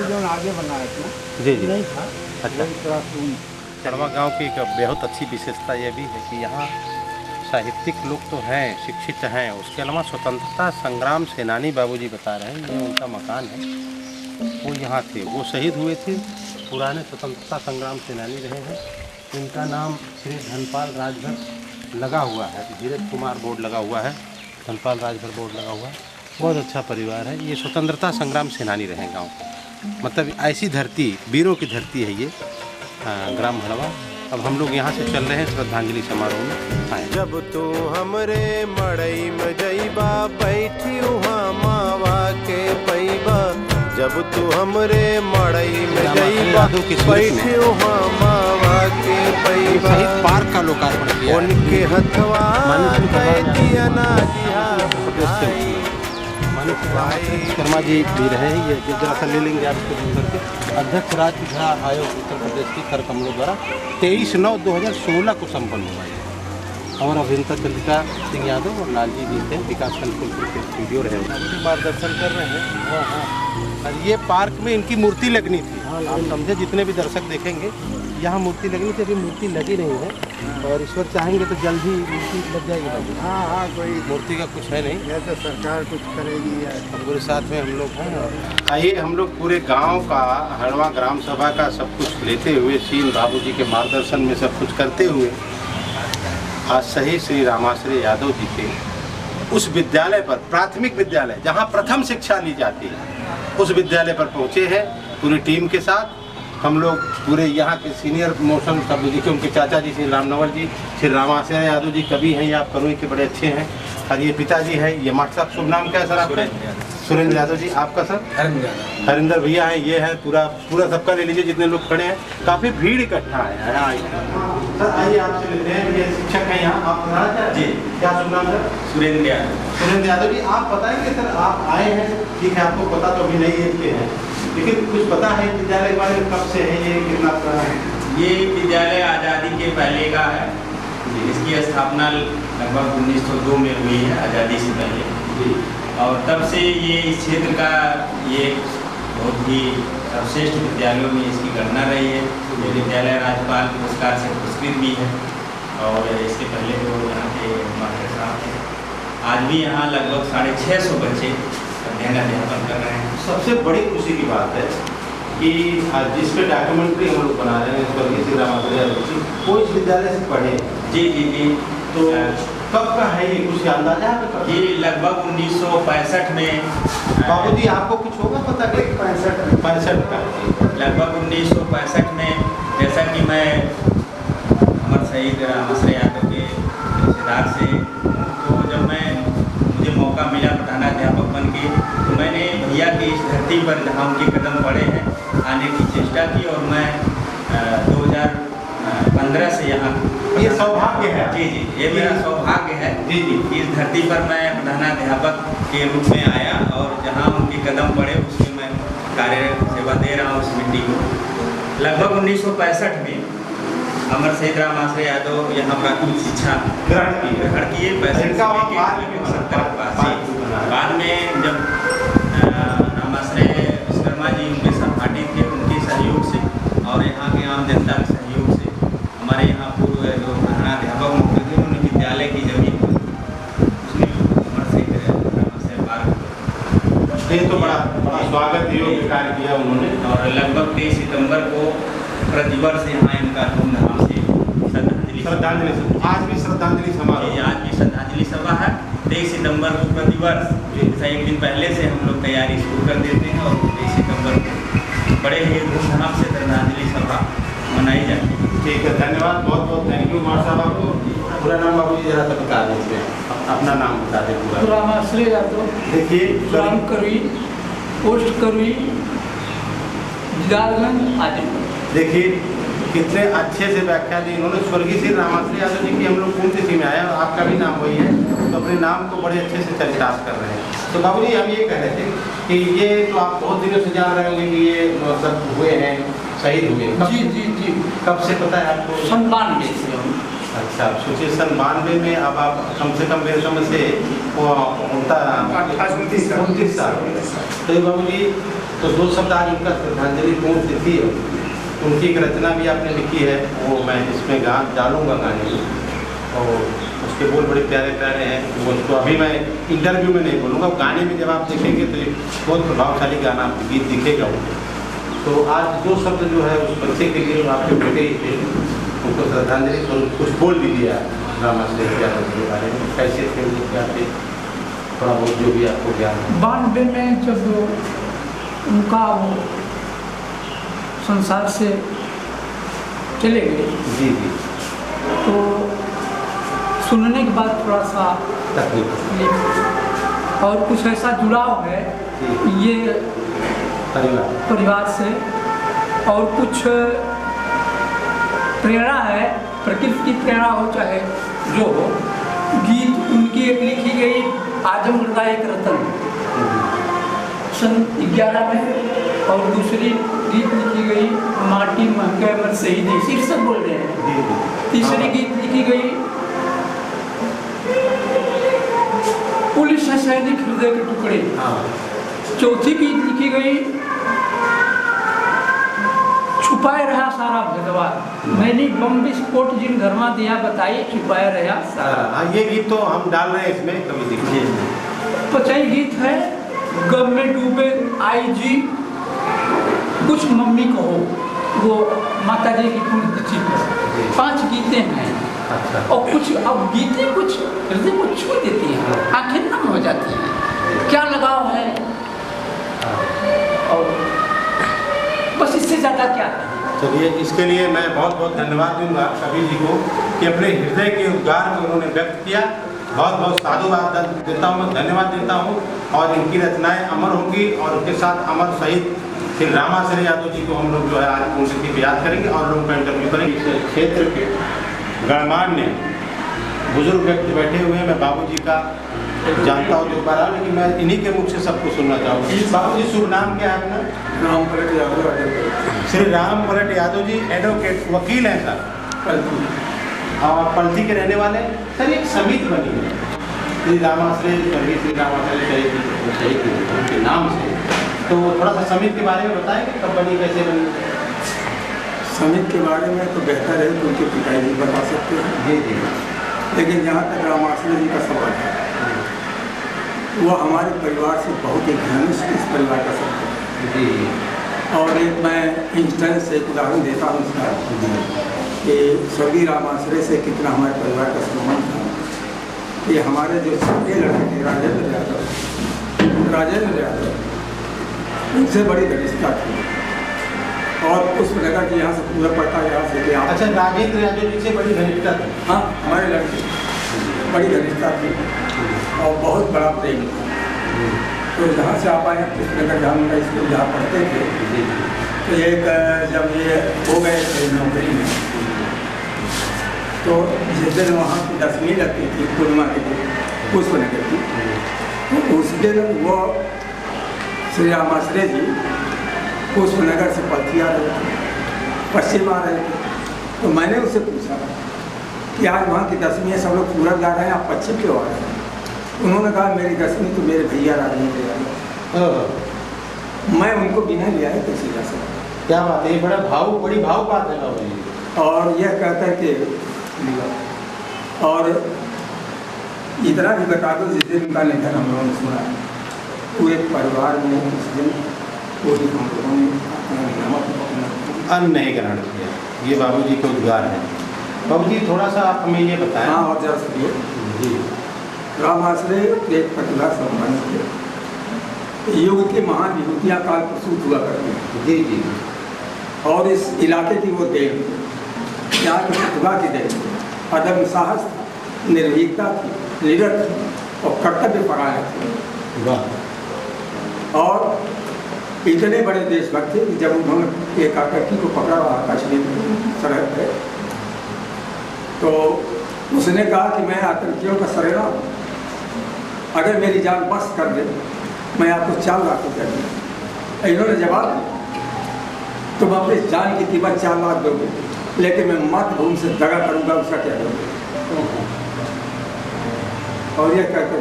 जो आगे बनाया था जी जी नहीं था। अच्छा चढ़वा गांव की एक बहुत अच्छी विशेषता ये भी है कि यहाँ साहित्यिक लोग तो हैं, शिक्षित हैं, उसके अलावा स्वतंत्रता संग्राम सेनानी बाबूजी बता रहे हैं ये उनका मकान है, वो यहाँ थे, वो शहीद हुए थे, पुराने स्वतंत्रता संग्राम सेनानी रहे हैं। इनका नाम श्री धनपाल राजभर लगा हुआ है, धीरज कुमार बोर्ड लगा हुआ है, धनपाल राजभर बोर्ड लगा हुआ है। बहुत अच्छा परिवार है, ये स्वतंत्रता संग्राम सेनानी रहे गाँव को, मतलब ऐसी धरती वीरों की धरती है ये ग्राम हड़वा। अब हम लोग यहाँ से चल रहे हैं श्रद्धांजलि समारोह में आए। जब तू हमरे मड़ई में जइबा बैठी वहाँ मावा के पैबा जब तू हमरे मड़ई में जइबा बैठी वहाँ मावा के पैबा शहीद पार्क का लोकार्पण किया उनके हथवा कह दिया ना दिहा शर्मा जी भी रहे हैं। ये जरा सा ले लेंगे आप इसको करके। अध्यक्ष राज्य विधा आयोग उत्तर प्रदेश की कर कमलों द्वारा 23/9/2016 को संपन्न हुआ है और अभियंता चंद्रिका सिंह यादव और लालजी जी थे विकासखंड कुलपुर के वीडियो रहे हैं मार्गदर्शन कर रहे हैं। और ये पार्क में इनकी मूर्ति लगनी थी, आप समझे जितने भी दर्शक देखेंगे यहाँ मूर्ति लगनी थी, अभी मूर्ति लगी नहीं है और ईश्वर चाहेंगे तो जल्द ही मूर्ति लग जाएगी। हाँ कोई मूर्ति का कुछ है नहीं, या तो सरकार कुछ करेगी या पूरे साथ में हम लोग हैं। आइए हम लोग पूरे गांव का हड़वा ग्राम सभा का सब कुछ लेते हुए सीन बाबूजी के मार्गदर्शन में सब कुछ करते हुए आज शहीद श्री रामाश्रय यादव जी के उस विद्यालय पर, प्राथमिक विद्यालय जहां प्रथम शिक्षा ली जाती है, उस विद्यालय पर पहुंचे हैं पूरी टीम के साथ। हम लोग पूरे यहाँ के सीनियर मोशन सब देखिए, उनके चाचा जी श्री रामनवल जी, श्री रामाश्रय यादव जी कवि हैं, ये आप करुई के बड़े अच्छे हैं। और ये पिताजी है, ये मास्टर साहब, शुभ नाम क्या है सर आपका? सुरेंद्र यादव जी। आपका सर? हरिंदर भैया हैं, ये है पूरा सबका ले लीजिए जितने लोग खड़े हैं। काफ़ी भीड़ इकट्ठा है। सर आइए आपसे लेते हैं, ये शिक्षक हैं यहाँ, आप बताना चाहते हैं जी? क्या शुभ नाम सर? सुरेंद्र यादव। सुरेंद्र यादव जी, आप बताएंगे सर, आप आए हैं, ठीक है, आपको पता तो अभी नहीं है हैं, लेकिन कुछ पता है विद्यालय के बारे में, कब से है ये, कितना पुराना है? ये विद्यालय आज़ादी के पहले का है। इसकी स्थापना लगभग 1902 में हुई है, आज़ादी से पहले जी। और तब से ये इस क्षेत्र का ये बहुत ही सर्वश्रेष्ठ विद्यालयों में इसकी गणना रही है। ये विद्यालय राज्यपाल पुरस्कार से पुरस्कृत भी है। और इसके पहले तो यहाँ के मास्टर साहब थे। आज भी यहाँ लगभग 650 बच्चे अध्ययन अध्यापन कर रहे हैं। सबसे बड़ी खुशी की बात है कि जिस पे डॉक्यूमेंट्री हम लोग बना रहे हैं स्वर्गीय श्री रामाश्रय यादव जी, वो इस विद्यालय से पढ़े। जी जी जी। तो कब का है ये, कुछ अंदाजा है? ये लगभग 1965 में। बाबू जी आपको कुछ होगा पता? 65 का लगभग 1965 में, जैसा कि मैं अमर शहीद रामाश्रय यादव के रिश्तेदार से, तो जब मुझे मौका मिला प्रधानाध्यापक बन के, तो मैंने भैया की इस धरती पर जहाँ उनके कदम पड़े हैं आने की चेष्टा की। और मैं 2015 से यहाँ, ये सौभाग्य है। जी जी, ये मेरा सौभाग्य है जी जी। इस धरती पर मैं प्रधानाध्यापक के रूप में आया और जहाँ उनके कदम पड़े उसमें मैं कार्य सेवा दे रहा हूँ उस मिट्टी को। लगभग 1965 में अमर शहीद रामाश्रय यादव यहाँ प्राथमिक शिक्षा ग्रहण किए। 65 बाद में जब रामाश्रय विश्वकर्मा जी उनके सहपाठी थे, उनके सहयोग से और यहाँ के आम जनता के सहयोग से हमारे यहाँ पूर्व जो प्रधानाध्यापक मुख्य थे, उन्होंने विद्यालय की जमीन उसमें अमर शहीद रामाश्रय पार्क, ये तो बड़ा स्वागत योग्य कार्य किया उन्होंने। और लगभग 23 सितंबर को प्रतिवर्ष यहाँ इनका धूमधाम से श्रद्धांजलि, आज भी श्रद्धांजलि समारोह, आज भी श्रद्धांजलि सभा है 23 सितंबर को प्रतिवर्ष। जैसा एक दिन पहले से हम लोग तैयारी शुरू कर देते हैं और 23 सितंबर को बड़े ही धूमधाम से श्रद्धांजलि सभा मनाई जाती है। ठीक है, धन्यवाद, बहुत बहुत थैंक यू मार साहब आपको। पूरा नाम बाबू जी जरा सा बता दें, अपना नाम बता दें पूरा। रामाश्रय यादव, देखिए ग्राम करुई, पोस्ट करुई, जिलागंज, आजमगढ़। देखिए कितने अच्छे से व्याख्या दी इन्होंने। स्वर्गीय श्री रामाश्रय यादव जी की हम लोग पुण्यतिथि में आए और आपका भी नाम वही है, तो अपने नाम को बड़े अच्छे से चरितार्थ कर रहे हैं। तो बाबू जी हम ये कह रहे थे कि ये तो आप बहुत दिनों से जान रहे होंगे कि ये सब हुए हैं, शहीद हुए। जी जी जी। कब से पता है आपको? 97 से। अच्छा, सोचिए 97 में, अब आप कम से कम मेरे समझ से वो होता 29 साल। तो बाबू जी तो 2 शब्द आज उनका श्रद्धांजलि पूर्ण तिथि है, उनकी एक रचना भी आपने लिखी है, वो मैं इसमें डालूंगा गाने में, और उसके बोल बड़े प्यारे प्यारे हैं। वो उसको अभी मैं इंटरव्यू में नहीं बोलूँगा, गाने में जब आप देखेंगे तो ये बहुत प्रभावशाली गाना गीत दिखेगा वो। तो आज 2 शब्द जो है उस बच्चे के लिए, आपके बेटे ही थे, उनको श्रद्धांजलि तो कुछ बोल दीजिए आप रामाश्रय यादव के बारे में, कैसे थे वो, क्या थे, थोड़ा बहुत जो भी आपको ज्ञान है। 92 में जब उनका वो संसार से चले गए, जी जी, तो सुनने के बाद थोड़ा सा तकलीफ और कुछ ऐसा जुड़ाव है ये परिवार से, और कुछ प्रेरणा है, प्रकृति की प्रेरणा हो चाहे जो हो। गीत उनकी एक लिखी गई आजमगढ़ का एक रतन सन 11 में, और दूसरी गीत लिखी गई माटी महके अमर शहीद, शीर्षक बोल रहे हैं। तीसरी गीत लिखी गई पुलिस है सैनिक हृदय के टुकड़े। चौथी गीत लिखी गई छुपाए रहा सारा भगवा, मैंने बम विस्फोट जिन घर में दिया बताई छुपाए रहा सारा। ये गीत तो हम डाल रहे हैं इसमें, कभी देखिए। 5 गीत है गम में डूबे आई जी, कुछ मम्मी को हो, वो माता जी की पुण्यतिथि पर 5 गीतें हैं। अच्छा। और कुछ अब गीतें कुछ हृदय को छू देती हैं, आंखें नम हो जाती हैं, क्या लगाव है। और बस इससे ज़्यादा क्या है। चलिए, इसके लिए मैं बहुत बहुत धन्यवाद दूंगा कबीर जी को कि अपने हृदय के उद्गार को उन्होंने व्यक्त किया। बहुत बहुत साधुवाद देता हूँ, मैं धन्यवाद देता हूँ। और इनकी रचनाएं अमर होंगी और उनके साथ अमर शहीद श्री रामाश्रय यादव जी को हम लोग जो है आज पुण्यतिथि पे याद करेंगे और उनका इंटरव्यू करेंगे। इस क्षेत्र के गणमान्य बुजुर्ग व्यक्ति बैठे हुए हैं, मैं बाबूजी का जानता हूँ दोबारा, लेकिन मैं इन्हीं के मुख से सबको सुनना चाहूँगा। बाबूजी, शुभ नाम क्या है अपना? राम पलट यादव। श्री राम पलट यादव जी एडवोकेट वकील हैं सर, और पलथी के रहने वाले। सर, एक समिति बनी है श्री रामाश्रय स्वर्गीय श्री रामाश्रय शहीद उनके नाम से, तो थोड़ा सा समिति के बारे में बताएंगे, कब बनी, कैसे बनी? समिति के बारे में तो बेहतर है कि उनके पिताजी बता सकते हैं। जी जी। लेकिन जहाँ तक रामाश्रय जी का सवाल है, वो हमारे परिवार से बहुत ही घनिष्ठ इस परिवार का सवाल है जी। और एक मैं इंस्टेंस से एक उदाहरण देता हूँ इसका कि स्वर्गीय रामाश्रय से कितना हमारे परिवार का संबंध था। कि हमारे जो छोटे लड़के थे राजेंद्र यादव, उनसे बड़ी घनिष्ठता थी। और पुष्पनगर जी यहाँ से पूरा पड़ता है, यहाँ से कि यहाँ। अच्छा, राजेंद्र यादव जी से बड़ी घनिष्ठता थी? हाँ, हमारे लड़के बड़ी घनिष्ठता थी और बहुत बड़ा प्रेम था। तो जहाँ से आप आए हैं पुष्पनगर, जहाँ उनका स्कूल जहाँ पढ़ते थे, तो एक जब ये हो गए थे नौकरी में, तो जिस दिन वहाँ की 10वीं लगती थी पूर्णिमा के दिन पुष्पनगर की, तो उस दिन वो श्री रामाश्रय जी पुष्पनगर से पलथी आ रहे थे, पश्चिम आ रहे थे। तो मैंने उससे पूछा कि आज वहाँ की 10वीं है, सब लोग पूरब जा रहे हैं, आप पश्चिम क्यों आ रहे हैं? उन्होंने कहा मेरी 10वीं तो मेरे भैया राजेंद्र यादव, मैं उनको बिना लिया है कैसे जा सकता। क्या बात है, ये बड़ी भावुक बात है बाबू। और यह कहकर के और इतना भी बता दो, जिस दिन उनका निधन हम लोगों ने सुना, पूरे परिवार में उस दिन कोई हम लोगों ने अन्न नहीं ग्रहण किया। ये बाबूजी के उद्गार है। बाबूजी, थोड़ा सा आप हमें ये बताएं। हाँ, और जरा सुनिए जी। रामाश्रय एक प्रतिभा संपन्न थे, युग की महान विभूतियाँ काल प्रसूत हुआ करती हैं। जी जी। और इस इलाके की वो देन, यहाँ की प्रतिभा की देन, अदम साहस था, निर्भीकता थी, निडर थी और कर्तव्य परायण थे। वाह। और इतने बड़े देशभक्त थे कि जब उन्होंने एक आतंकी को पकड़ा हुआ कश्मीर सरहद पे, तो उसने कहा कि मैं आतंकियों का सरेरा हूँ, अगर मेरी जान बस कर दे मैं आपको 4 लाख रुपया दूँ। इन्होंने जवाब दिया, तुम अपनी जान की कीमत 4 लाख दोगे, लेकिन मैं मातृभूमि से दगा करूँगा, उसका क्या दोगे? और यह कहकर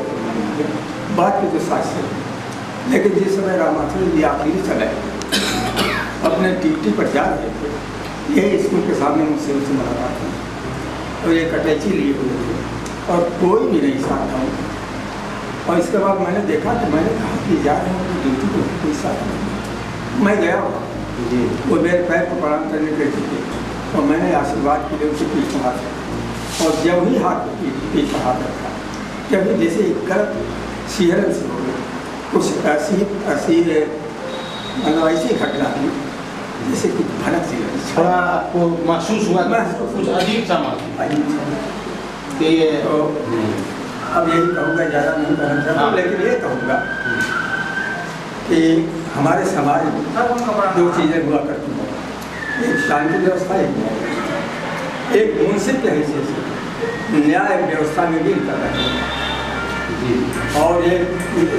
बात की जो साक्ष्य है। लेकिन जिस समय रामाश्रय जी आखिरी चले अपने ड्यूटी पर जा रहे थे, यही स्कूल के सामने मुझसे उनसे मुलाकात हुई, और ये कटैची लिए हुए थे और कोई भी नहीं साथ था। और इसके बाद मैंने देखा तो मैंने कहा कि जा रहे हैं ड्यूटी पर कोई साथ नहीं। मैं गया हुआ जी, वो मेरे पैर को प्रणाम करने के थे और मैंने आशीर्वाद के लिए उसे पीछे हाथ रखा, और जब ही हाथ पीछे हाथ रखा, जब जैसे एक गलत सिहरन से हो गई, कुछ ऐसी घटना हुई जैसे कि भनक सी लगी। थोड़ा आपको महसूस हुआ? कुछ अजीब सा महसूस कि ये तो अब यही कहूँगा, ज़्यादा नहीं कहना चाहता, लेकिन ये कहूँगा कि हमारे समाज में 2 चीज़ें हुआ करती हैं, एक शांति व्यवस्था, एक मुंसिफ के हैसियत से न्याय व्यवस्था में भी कर रहे हैं, और ये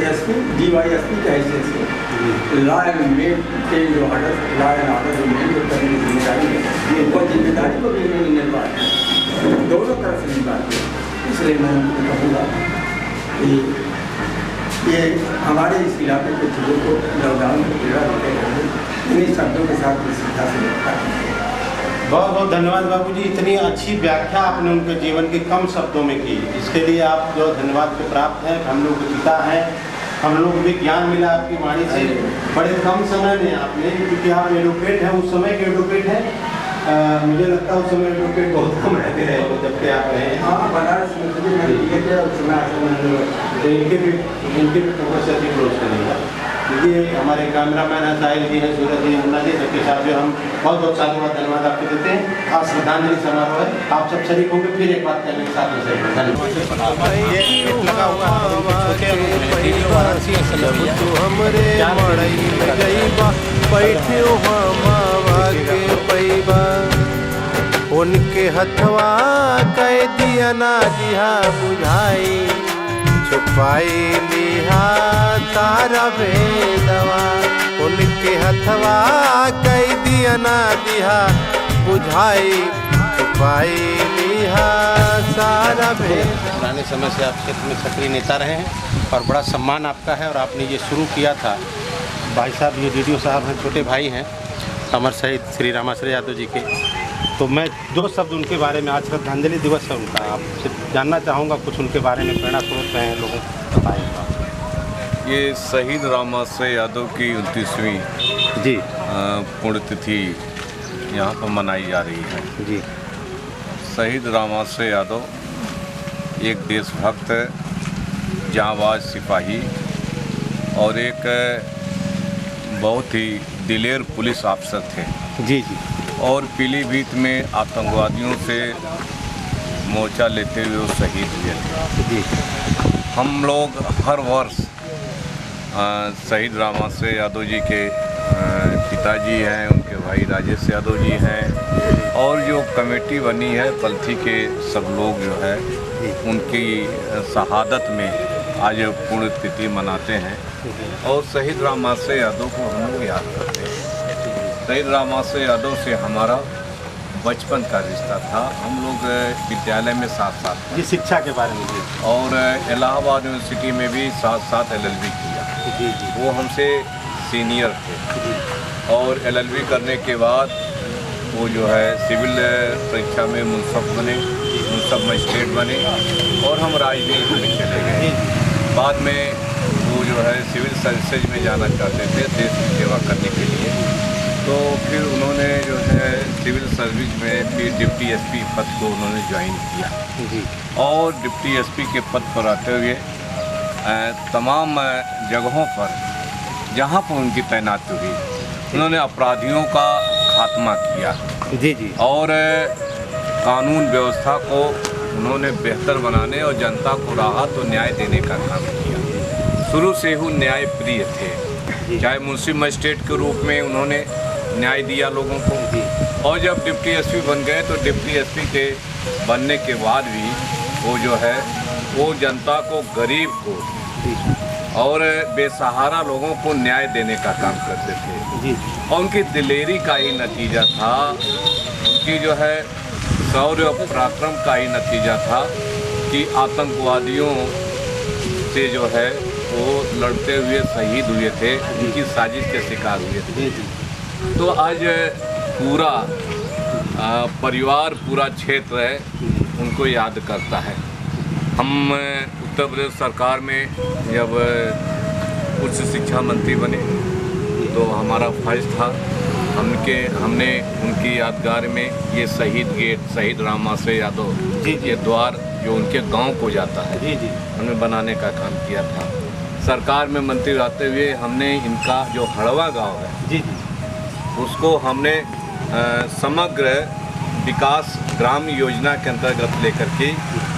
एसपी DYSP के हैसियत से लॉ एंड मेंटेन जो ऑर्डर, लॉ एंड ऑर्डर जो मेंटेन करने की जिम्मेदारी है, वो जिम्मेदारी को भी इन्होंने निर्वाह किया, दोनों तरफ से निर्वाह किया। इसलिए मैं कहूँगा कि ये हमारे इस इलाके के चीज़ों को लॉकडाउन में पीड़ा देते हैं, इन्हीं शब्दों के साथ सीधा से बहुत बहुत धन्यवाद बाबूजी, इतनी अच्छी व्याख्या आपने उनके जीवन के कम शब्दों में की, इसके लिए आप जो धन्यवाद के प्राप्त हैं। हम लोग के पिता हैं, हम लोग भी ज्ञान मिला आपकी वाणी से बड़े कम समय में आपने, क्योंकि आप एडवोकेट हैं, उस समय के एडवोकेट हैं, मुझे लगता है उस समय एडवोकेट बहुत कम रहते रहे हो जबकि आप रहे हैं। हाँ, बनारस में तो इनके भी प्रोफेसर जी क्लोज करेंगे, क्योंकि हमारे कैमरामैन हैं साहिल जी हैं, सूरज जी, यमुना जी, सबके साथ जो हम बहुत बहुत साधुवाद धन्यवाद आपको देते हैं। आज श्रद्धांजलि समारोह है, आप सब शरीक होकर फिर एक बात करने के साथ में सही धन्यवाद। ये लगा हुआ उनके हथवा कह दिया ना दिहा बुझाई, छुपाई लिहा तारा भेदवा। उनके हथवा कह दिया ना दिहा बुझाई, छुपाई लिहा सारा भेद। पुराने समय से आप क्षेत्र में सक्रिय नेता रहे हैं और बड़ा सम्मान आपका है, और आपने ये शुरू किया था। भाई साहब ये DDO साहब हैं, छोटे भाई हैं अमर शहीद श्री रामाश्रय यादव जी के। तो मैं 2 शब्द उनके बारे में, आज श्रद्धांजलि दिवस है उनका, आपसे जानना चाहूँगा कुछ उनके बारे में, प्रेरणा स्रोत रहे हैं लोगों को बताएंगे। ये शहीद रामाश्रय यादव की 29वीं जी पुण्यतिथि यहाँ पर मनाई जा रही है। जी शहीद रामाश्रय यादव एक देशभक्त, जांबाज सिपाही और एक बहुत ही दिलेर पुलिस अफसर थे। जी जी। और पीलीभीत में आतंकवादियों से मोर्चा लेते हुए वो शहीद हुए थे। जी। हम लोग हर वर्ष शहीद रामाश्रय यादव जी के पिताजी हैं, उनके भाई राजेश यादव जी हैं, और जो कमेटी बनी है पलथी के सब लोग जो है उनकी शहादत में आज पुण्यतिथि मनाते हैं। और शहीद रामाश्रय यादव को हम लोग याद करते हैं। शहीद रामाश्रय यादव से हमारा बचपन का रिश्ता था। हम लोग विद्यालय में साथ साथ जी, शिक्षा के बारे में जी, और इलाहाबाद यूनिवर्सिटी में भी साथ साथ LLB किया। जी जी। वो हमसे सीनियर थे और LLB करने के बाद वो जो है सिविल परीक्षा में मुंसफ बने, मुंसफ मजिस्ट्रेट बने, और हम राजनीति में चले गए। बाद में वो जो है सिविल सर्विसेज में जाना चाहते थे देश की सेवा करने के लिए। तो फिर उन्होंने जो है सिविल सर्विस में फिर डिप्टी SP पद को उन्होंने ज्वाइन किया जी। और डिप्टी SP के पद पर आते हुए तमाम जगहों पर जहाँ पर उनकी तैनाती हुई उन्होंने अपराधियों का खात्मा किया। जी जी। और कानून व्यवस्था को उन्होंने बेहतर बनाने और जनता को राहत और न्याय देने का काम किया। शुरू से ही न्याय प्रिय थे, चाहे मुंशी मजिस्ट्रेट के रूप में उन्होंने न्याय दिया लोगों को, और जब डिप्टी SP बन गए तो डिप्टी SP के बनने के बाद भी वो जो है वो जनता को, गरीब को और बेसहारा लोगों को न्याय देने का काम करते थे जी। और उनकी दिलेरी का ही नतीजा था, उनकी जो है शौर्य और पराक्रम का ही नतीजा था कि आतंकवादियों से जो है वो लड़ते हुए शहीद हुए थे, उनकी साजिश के शिकार हुए थे। तो आज पूरा परिवार, पूरा क्षेत्र उनको याद करता है। हम उत्तर प्रदेश सरकार में जब उच्च शिक्षा मंत्री बने तो हमारा फर्ज था हमने उनकी यादगार में ये शहीद गेट, शहीद रामाश्रय यादव ये द्वार जो उनके गांव को जाता है हमने बनाने का काम किया था। सरकार में मंत्री रहते हुए हमने इनका जो हड़वा गांव है उसको हमने समग्र विकास ग्राम योजना के अंतर्गत लेकर के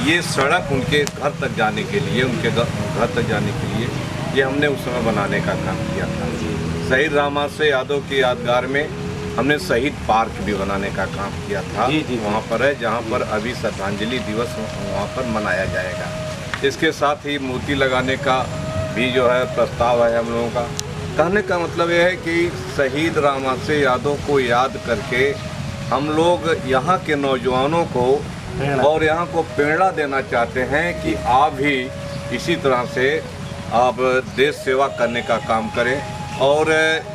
ये सड़क उनके घर तक जाने के लिए, उनके घर तक जाने के लिए ये हमने उस समय बनाने का काम किया था। शहीद रामाश्रय यादव की यादगार में हमने शहीद पार्क भी बनाने का काम किया था। वहाँ पर है जहाँ पर अभी श्रद्धांजलि दिवस वहाँ पर मनाया जाएगा। इसके साथ ही मूर्ति लगाने का भी जो है प्रस्ताव है हम लोगों का। कहने का मतलब यह है कि शहीद रामाश्रय यादव को याद करके हम लोग यहाँ के नौजवानों को और यहाँ को प्रेरणा देना चाहते हैं कि आप भी इसी तरह से आप देश सेवा करने का काम करें और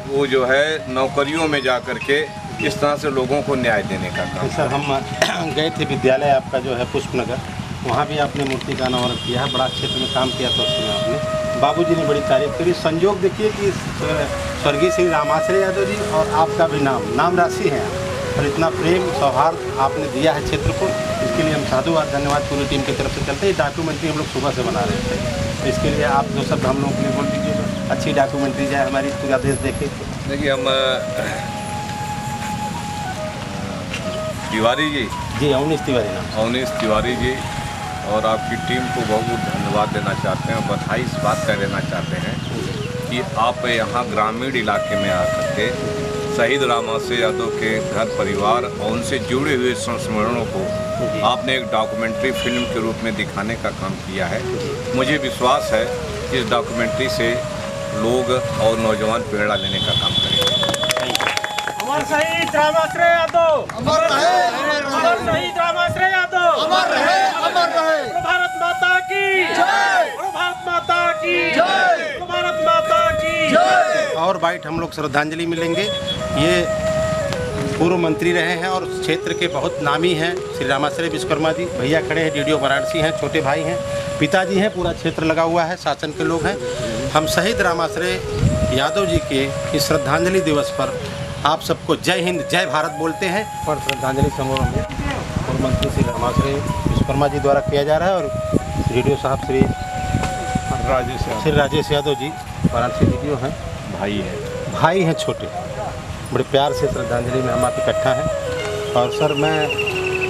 वो जो है नौकरियों में जा कर के इस तरह से लोगों को न्याय देने का काम। सर हम गए थे विद्यालय आपका जो है पुष्पनगर, वहाँ भी आपने मूर्ति का अनावरण किया है, बड़ा क्षेत्र में काम किया था उसमें आपने। बाबूजी ने बड़ी तारीफ करी। संयोग देखिए कि स्वर्गीय श्री रामाश्रय यादव जी और आपका भी नाम राशि है और इतना प्रेम सौहार्द आपने दिया है क्षेत्र को, इसके लिए हम साधुवाद धन्यवाद पूरी टीम की तरफ से करते हैं। डॉक्यूमेंट्री हम लोग सुबह से बना रहे थे, तो इसके लिए आप जो शब्द हम लोगों के लिए बोल दीजिएगा, अच्छी डॉक्यूमेंट्री जाए हमारी पूरा देश देखे। देखिए हम तिवारी जी। जी अवनीश तिवारी नाम। अवनीश तिवारी जी और आपकी टीम को बहुत बहुत धन्यवाद देना चाहते हैं। बधाई इस बात का देना चाहते हैं कि आप यहाँ ग्रामीण इलाके में आ करके शहीद रामाश्रय यादव के घर परिवार और उनसे जुड़े हुए संस्मरणों को आपने एक डॉक्यूमेंट्री फिल्म के रूप में दिखाने का काम किया है। मुझे विश्वास है कि इस डॉक्यूमेंट्री से लोग और नौजवान प्रेरणा लेने का काम करेंगे। अमर शहीद रामाश्रय यादव अमर रहे, अमर शहीद रामाश्रय यादव अमर रहे, अमर रहे। भारत माता की जय, भारत माता की जय, भारत माता की जय। और बाइट हम लोग श्रद्धांजलि मिलेंगे। ये पूर्व मंत्री रहे हैं और क्षेत्र के बहुत नामी हैं श्री रामाश्रय विश्वकर्मा जी। भैया खड़े हैं, डीडीओ वाराणसी हैं, छोटे भाई हैं, पिताजी हैं, पूरा क्षेत्र लगा हुआ है, शासन के लोग हैं। हम शहीद रामाश्रय यादव जी के इस श्रद्धांजलि दिवस पर आप सबको जय हिंद जय भारत बोलते हैं। और श्रद्धांजलि समारोह में पूर्व मंत्री श्री रामाश्रय विश्वकर्मा जी द्वारा किया जा रहा है और डीडीओ साहब श्री राजेश यादव जी वाराणसी डीडीओ हैं, भाई हैं छोटे, बड़े प्यार से श्रद्धांजलि में हम आप इकट्ठा हैं। और सर मैं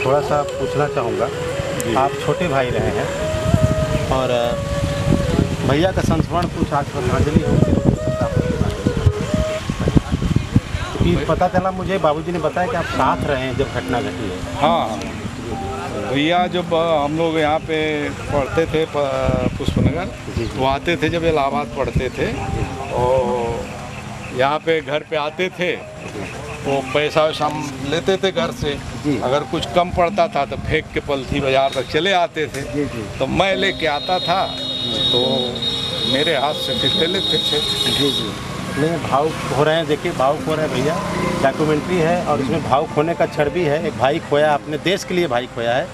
थोड़ा सा पूछना चाहूँगा, आप छोटे भाई रहे हैं और भैया का संस्मरण कुछ आज श्रद्धांजलि हो कि पता चला मुझे, बाबूजी ने बताया कि आप साथ रहे हैं जब घटना घटी है। हाँ भैया, जब हम लोग यहाँ पे पढ़ते थे पुष्पनगर, वो आते थे जब इलाहाबाद पढ़ते थे और यहाँ पे घर पे आते थे, वो पैसा वैसा लेते थे घर से। अगर कुछ कम पड़ता था तो फेंक के पलथी बाजार तक चले आते थे। तो मैं लेके आता था तो मेरे हाथ से फिर ले लेते थे। नहीं, भावुक हो रहे हैं, देखिए भावुक हो रहे हैं भैया। डॉक्यूमेंट्री है और इसमें भावुक होने का क्षण भी है। एक भाई खोया, अपने देश के लिए भाई खोया है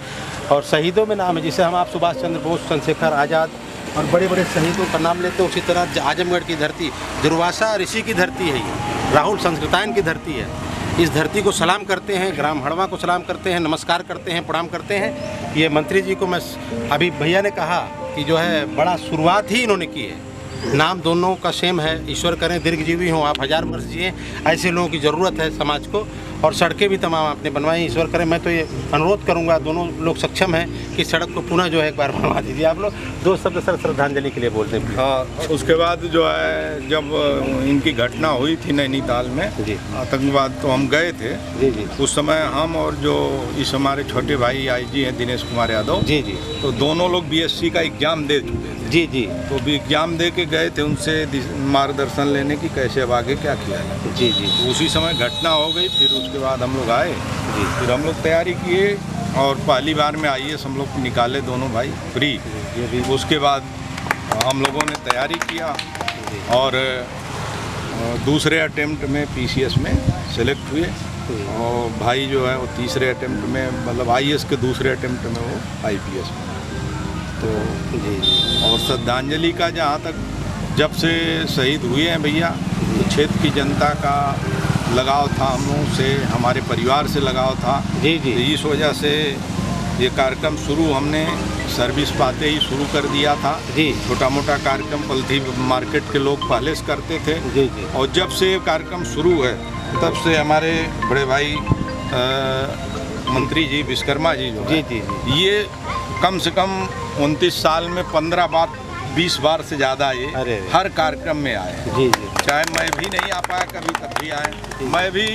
और शहीदों में नाम है, जिसे हम आप सुभाष चंद्र बोस, चंद्रशेखर आज़ाद और बड़े बड़े शहीदों का नाम लेते हैं। उसी तरह आजमगढ़ की धरती दुर्वासा ऋषि की धरती है, ये राहुल संस्कृतायन की धरती है। इस धरती को सलाम करते हैं, ग्राम हड़वा को सलाम करते हैं, नमस्कार करते हैं, प्रणाम करते हैं। ये मंत्री जी को मैं अभी भैया ने कहा कि जो है बड़ा शुरुआत ही इन्होंने की है। नाम दोनों का सेम है, ईश्वर करें दीर्घजीवी हों, आप 1000 वर्ष जिए। ऐसे लोगों की ज़रूरत है समाज को और सड़कें भी तमाम आपने बनवाई, ईश्वर करें। मैं तो ये अनुरोध करूंगा, दोनों लोग सक्षम हैं कि सड़क को पुनः जो है एक बार बनवा दीजिए। आप लोग दो शब्द सर श्रद्धांजलि के लिए बोलते हैं। हाँ, उसके बाद जो है जब इनकी घटना हुई थी नैनीताल में आतंकवाद, तो हम गए थे। जी। उस समय हम और जो इस हमारे छोटे भाई आईजी हैं दिनेश कुमार यादव जी, तो दोनों लोग बीएससी का एग्जाम दे चुके थे। जी। तो भी एग्जाम दे के गए थे उनसे मार्गदर्शन लेने की कैसे अब आगे क्या किया जाए। जी। तो उसी समय घटना हो गई। फिर उसके बाद हम लोग आए, फिर हम लोग तैयारी किए और पहली बार में आईएएस हम लोग निकाले दोनों भाई फ्री। उसके बाद हम लोगों ने तैयारी किया और दूसरे अटेम्प्ट में पीसीएस में सेलेक्ट हुए और भाई जो है वो तीसरे अटेम्प्ट में, मतलब आईएएस के दूसरे अटेम्प्ट में वो आईपीएस में। तो और श्रद्धांजलि का जहाँ तक जब से शहीद हुए हैं भैया, तो क्षेत्र की जनता का लगाव था हम लोगों से, हमारे परिवार से लगाव था। जी। तो इस वजह से ये कार्यक्रम शुरू हमने सर्विस पाते ही शुरू कर दिया था। जी। छोटा मोटा कार्यक्रम पलथी मार्केट के लोग पहले से करते थे। जी। और जब से ये कार्यक्रम शुरू है तब से हमारे बड़े भाई मंत्री जी विश्वकर्मा जी जो है, ये कम से कम 29 साल में 15 बार 20 बार से ज़्यादा ये हर कार्यक्रम में आए। जी। चाहे मैं भी नहीं आ पाया, कभी आए, मैं भी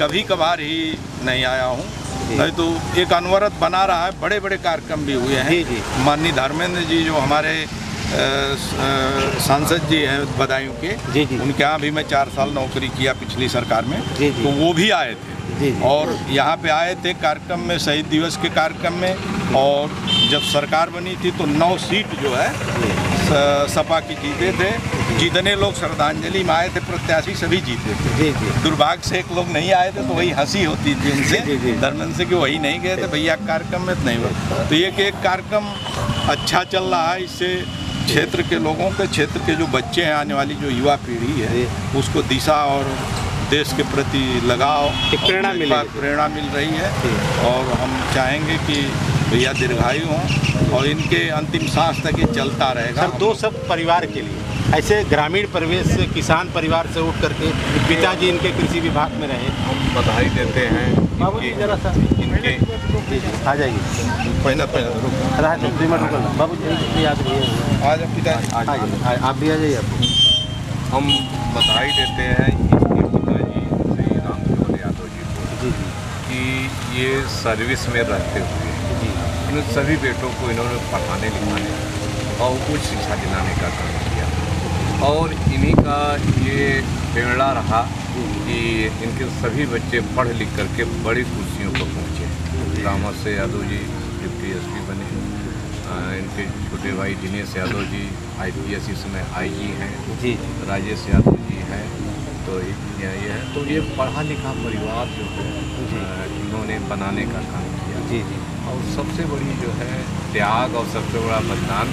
कभी कभार ही नहीं आया हूँ, नहीं तो एक अनवरत बना रहा है। बड़े बड़े कार्यक्रम भी हुए हैं। माननीय धर्मेंद्र जी जो हमारे सांसद जी हैं बदायूं के, उनके यहाँ भी मैं 4 साल नौकरी किया पिछली सरकार में, तो वो भी आए थे और यहाँ पे आए थे कार्यक्रम में, शहीद दिवस के कार्यक्रम में। और जब सरकार बनी थी तो 9 सीट जो है सपा की जीते थे। जितने लोग श्रद्धांजलि में आए थे प्रत्याशी सभी जीते थे। दुर्भाग्य से एक लोग नहीं आए थे तो वही हंसी होती थी उनसे, धर्मेंद्र से कि वही नहीं गए थे भैया कार्यक्रम में, तो नहीं हुआ। तो ये कि एक कार्यक्रम अच्छा चल रहा है, इससे क्षेत्र के लोगों के, क्षेत्र के जो बच्चे हैं, आने वाली जो युवा पीढ़ी है, उसको दिशा और देश के प्रति लगाव, प्रेरणा मिल रही है। और हम चाहेंगे कि भैया दीर्घायु हों और इनके अंतिम सांस तक ये चलता रहेगा। सर, दो शब्द परिवार के लिए, ऐसे ग्रामीण परिवेश से, किसान परिवार से उठ करके पिताजी इनके कृषि विभाग में रहे, हम बधाई देते हैं बाबूजी जरा सा इनके आ जाइए पहले रुक रहा तो 2 मिनट रुको बाबू जी याद रहिए आज अब पिता आप भी आ जाइए आप हम बधाई देते हैं इसके पिताजी श्री रामचंद्र यादव जी को जी कि ये सर्विस में रहते हुए इन सभी बेटों को इन्होंने पढ़ाने लिखाने और उच्च शिक्षा दिलाने का काम किया और इन्हीं का ये प्रेरणा रहा कि इनके सभी बच्चे पढ़ लिख करके बड़ी कुर्सियों पर पहुँचे। रामचंद्र यादव जी डिप्टी एसपी बने, इनके छोटे भाई दिनेश यादव जी IPS इसमें IG हैं जी, राजेश यादव जी हैं, तो ये है तो ये पढ़ा लिखा परिवार जो है इन्होंने बनाने का काम किया जी जी। और सबसे बड़ी जो है त्याग और सबसे बड़ा बलिदान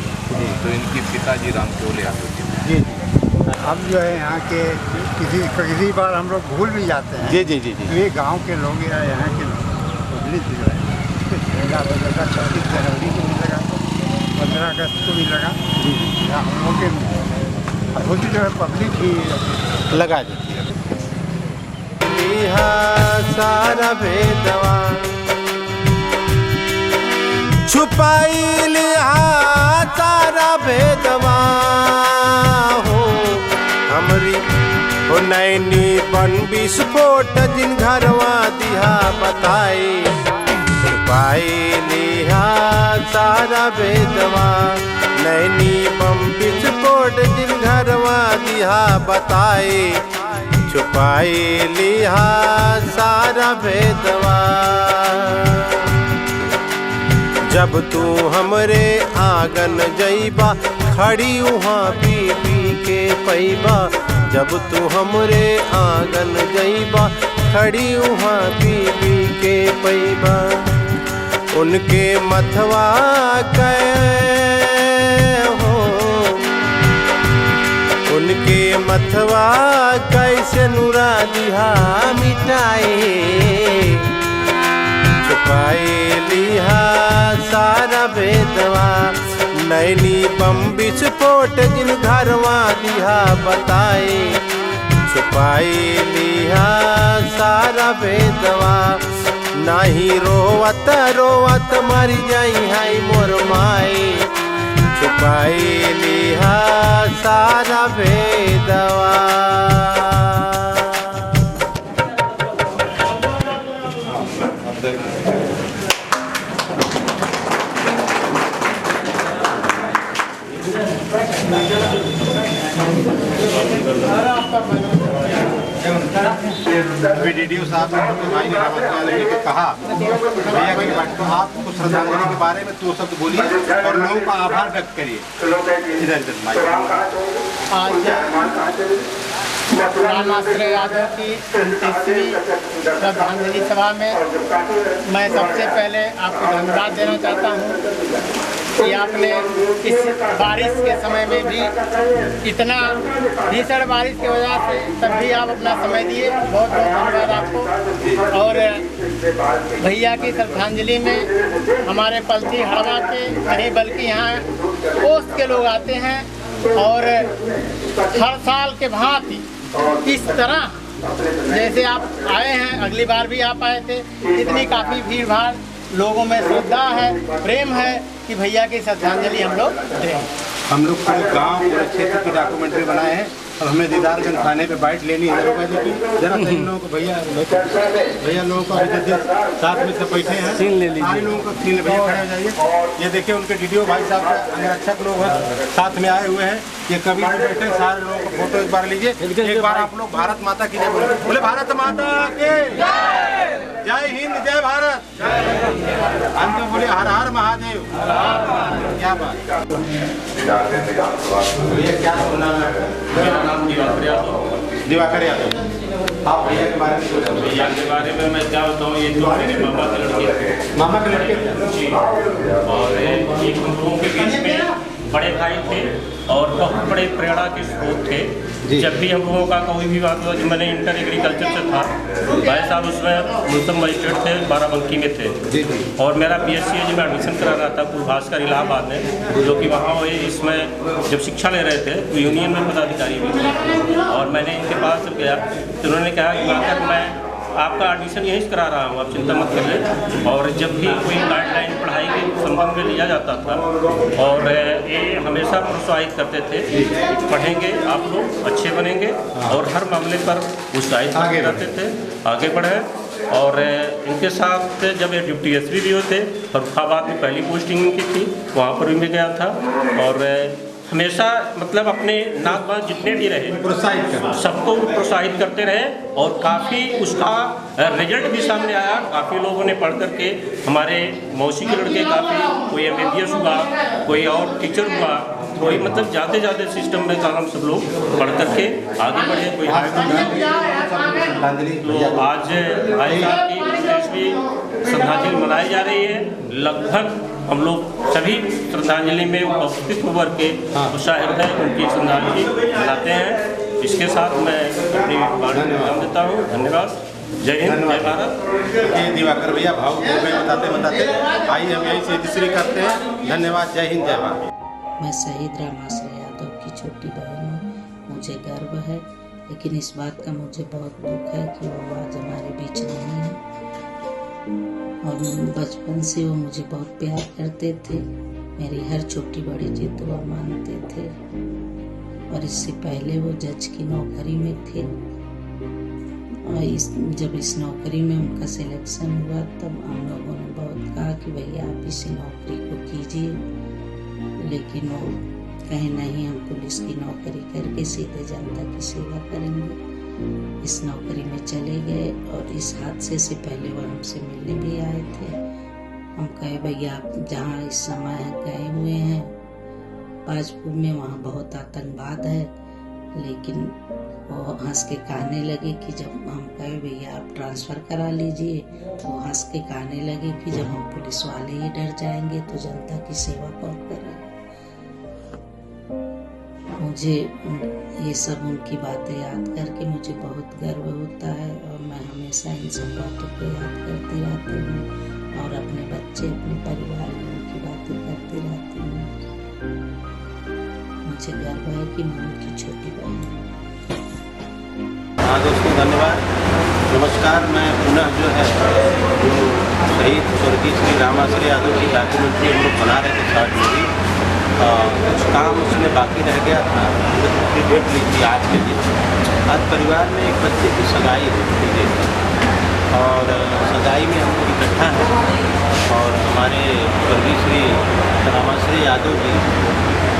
तो इनके पिताजी रामचंद्र यादव जी जी हम जो है यहाँ के किसी बार हम लोग भूल भी जाते हैं। जी जी जी जी। तो ये गांव के लोग या यहाँ के पब्लिक जो है 26 जनवरी को भी लगा, 15 अगस्त को भी लगा, या हम लोग के खुद जो है पब्लिक ही लगा देती है। सारा भेदवा छुपाई लिया सारा भेदवा हो हमरी हो नैनी बन विस्फोट जिन घरवा दिहा बताई छुपाई लिया सारा भेदवा नैनी बम विस्फोट जिन घरवा दिहा बताई छुपाई लिया सारा भेदवा जब तू हमरे आंगन जइबा खड़ी वहाँ बीबी के पैबा जब तू हमरे आंगन जइबा खड़ी वहाँ बीबी के पैबा उनके मथवा कै हो उनके मथवा कैसे नुरा दिहा मिटाए छुपाए लिहा सारा भेदवा नैनी बम विस्फोट जिन घरवा दिहा बताए छुपाए लिहा सारा भेदवा नाही रोवत रोवत मर जाई हाय मोर माई छुपाए लिहा सारा भेदवा। BDDO साहब ने भाई ने रामचंद्र जी कहा भैया की बात तो आप कुछ श्रद्धांजलि के बारे में 2 शब्द बोलिए और लोगों का आभार व्यक्त करिए। आज रामचंद्र यादव की 29वीं श्रद्धांजलि सभा में मैं सबसे पहले आपको धन्यवाद देना चाहता हूँ कि आपने इस बारिश के समय में भी इतना भीषण बारिश की वजह से तब भी आप अपना समय दिए, बहुत बहुत धन्यवाद आपको। और भैया की श्रद्धांजलि में हमारे पलती हड़वा के नहीं बल्कि यहाँ पोस्ट के लोग आते हैं और हर साल के भांति इस तरह जैसे आप आए हैं, अगली बार भी आप आए थे, इतनी काफ़ी भीड़ भाड़ लोगों में श्रद्धा है, प्रेम है कि भैया की श्रद्धांजलि हम लोग दें। हम लोग पूरे गांव पूरे क्षेत्र की डॉक्यूमेंट्री बनाए हैं और हमें दीदारगंज थाने पे बाइट लेनी है जरा इन लोगों को भैया लोगों को साथ में सब बैठे हैं सीन ले लीजिए, सारे लोगों को सीन भैया खड़े हो जाइए। ये देखिए उनके DDO भाई साहब अंगरक्षक लोग हैं साथ में आए हुए हैं, ये कभी भी बैठे सारे लोगों को फोटो एक बार लीजिए। एक बार आप लोग भारत माता की जय बोले भारत माता के जय हिंद जय भारत अंत में बोले हर हर महादेव। क्या बात भैया क्या सुना मेरा नाम दिवाकर यादव। आप भैया के बारे में भैया के बारे में मैं क्या बताऊँ, ये तो मेरे मामा के लड़के जी और ये लोगों के बीच में बड़े भाई थे और बहुत बड़े प्रेरणा के स्रोत थे। जब भी हम लोगों का कोई भी बात हुआ, मैंने इंटर एग्रीकल्चर से था, भाई साहब उसमें मुल्तम मजिस्ट्रेट थे, बाराबंकी में थे और मेरा PSCAG में एडमिशन करा रहा था भास्कर इलाहाबाद में, जो कि वहाँ वो इसमें जब शिक्षा ले रहे थे तो यूनियन में पदाधिकारी भी थे और मैंने इनके पास गया तो उन्होंने कहा कि आकर मैं आपका एडमिशन यहीं से करा रहा हूँ, आप चिंता मत करिए। और जब भी कोई गाइडलाइन पढ़ाई के संबंध में लिया जाता था और ये हमेशा प्रोत्साहित करते थे कि पढ़ेंगे आप लोग, अच्छे बनेंगे और हर मामले पर उत्साहित करते थे आगे बढ़े। और इनके साथ जब ये डिप्टी एसपी भी होते, फर्रुखाबाद में पहली पोस्टिंग इनकी थी, वहाँ पर भी मैं गया था। और हमेशा मतलब अपने नागवान जितने भी रहे प्रोत्साहित कर सबको प्रोत्साहित करते रहे और काफ़ी उसका रिजल्ट भी सामने आया। काफ़ी लोगों ने पढ़ करके, हमारे मौसी के लड़के काफ़ी, कोई MBBS हुआ, कोई और टीचर हुआ, कोई मतलब ज़्यादा सिस्टम में काम सब लोग पढ़ करके आगे बढ़े। कोई तो आज भाई साहब की विशेष भी श्रद्धांजलि मनाई जा रही है। लगभग हम लोग सभी श्रद्धांजलि में उपस्थित होकर के उत्साहित हैं, उनकी श्रद्धांजलि मनाते हैं। इसके साथ मैं अपनी वाणी में विराम देता हूँ। धन्यवाद। जय हिंद, जय भारत। ये दिवाकर भैया भाव बताते आइए हम यही से तीसरी करते हैं। धन्यवाद। जय हिंद, जय भारत। मैं शहीद रामाश्रय यादव की छोटी बहन हूँ। मुझे गर्व है, लेकिन इस बात का मुझे बहुत दुख है कि वो आज हमारे बीच नहीं है। और बचपन से वो मुझे बहुत प्यार करते थे, मेरी हर छोटी बड़ी जिद वो मानते थे। और इससे पहले वो जज की नौकरी में थे और जब इस नौकरी में उनका सिलेक्शन हुआ तब हम लोगों ने बहुत कहा कि भैया आप इसी नौकरी को कीजिए, लेकिन वो कहे नहीं, हम पुलिस की नौकरी करके सीधे जनता की सेवा करेंगे। इस नौकरी में चले गए और इस हादसे से पहले वो हमसे मिलने भी आए थे। हम कहे भैया आप जहाँ इस समय गए हुए हैं बाजपुर में, वहाँ बहुत आतंकवाद है। लेकिन वो हंस के कहने लगे कि जब हम कहे भैया आप ट्रांसफ़र करा लीजिए, तो वो हंस के कहने लगे कि जब हम पुलिस वाले ही डर जाएंगे तो जनता की सेवा कौन करेगा। मुझे ये सब उनकी बातें याद करके मुझे बहुत गर्व होता है और मैं हमेशा इन सब बातों को याद करती रहती हूँ और अपने बच्चे, अपने परिवार में उनकी बातें करती रहती हूँ। मुझे गर्व है कि मैं उनकी छोटी बहन हूँ। हाँ दोस्तों, धन्यवाद, नमस्कार। मैं पुनः जो है जो शहीद स्वर्गीय श्री रामाश्रय यादव की डॉक्यूमेंट्री हम लोग बना रहे थे साथ में, कुछ काम उसमें बाकी रह गया था, उसकी डेट ली थी आज के दिन। आज परिवार में एक बच्चे की सगाई हुई और सगाई में हम लोग इकट्ठा हैं और हमारे स्वर्गीय श्री रामाश्रय यादव जी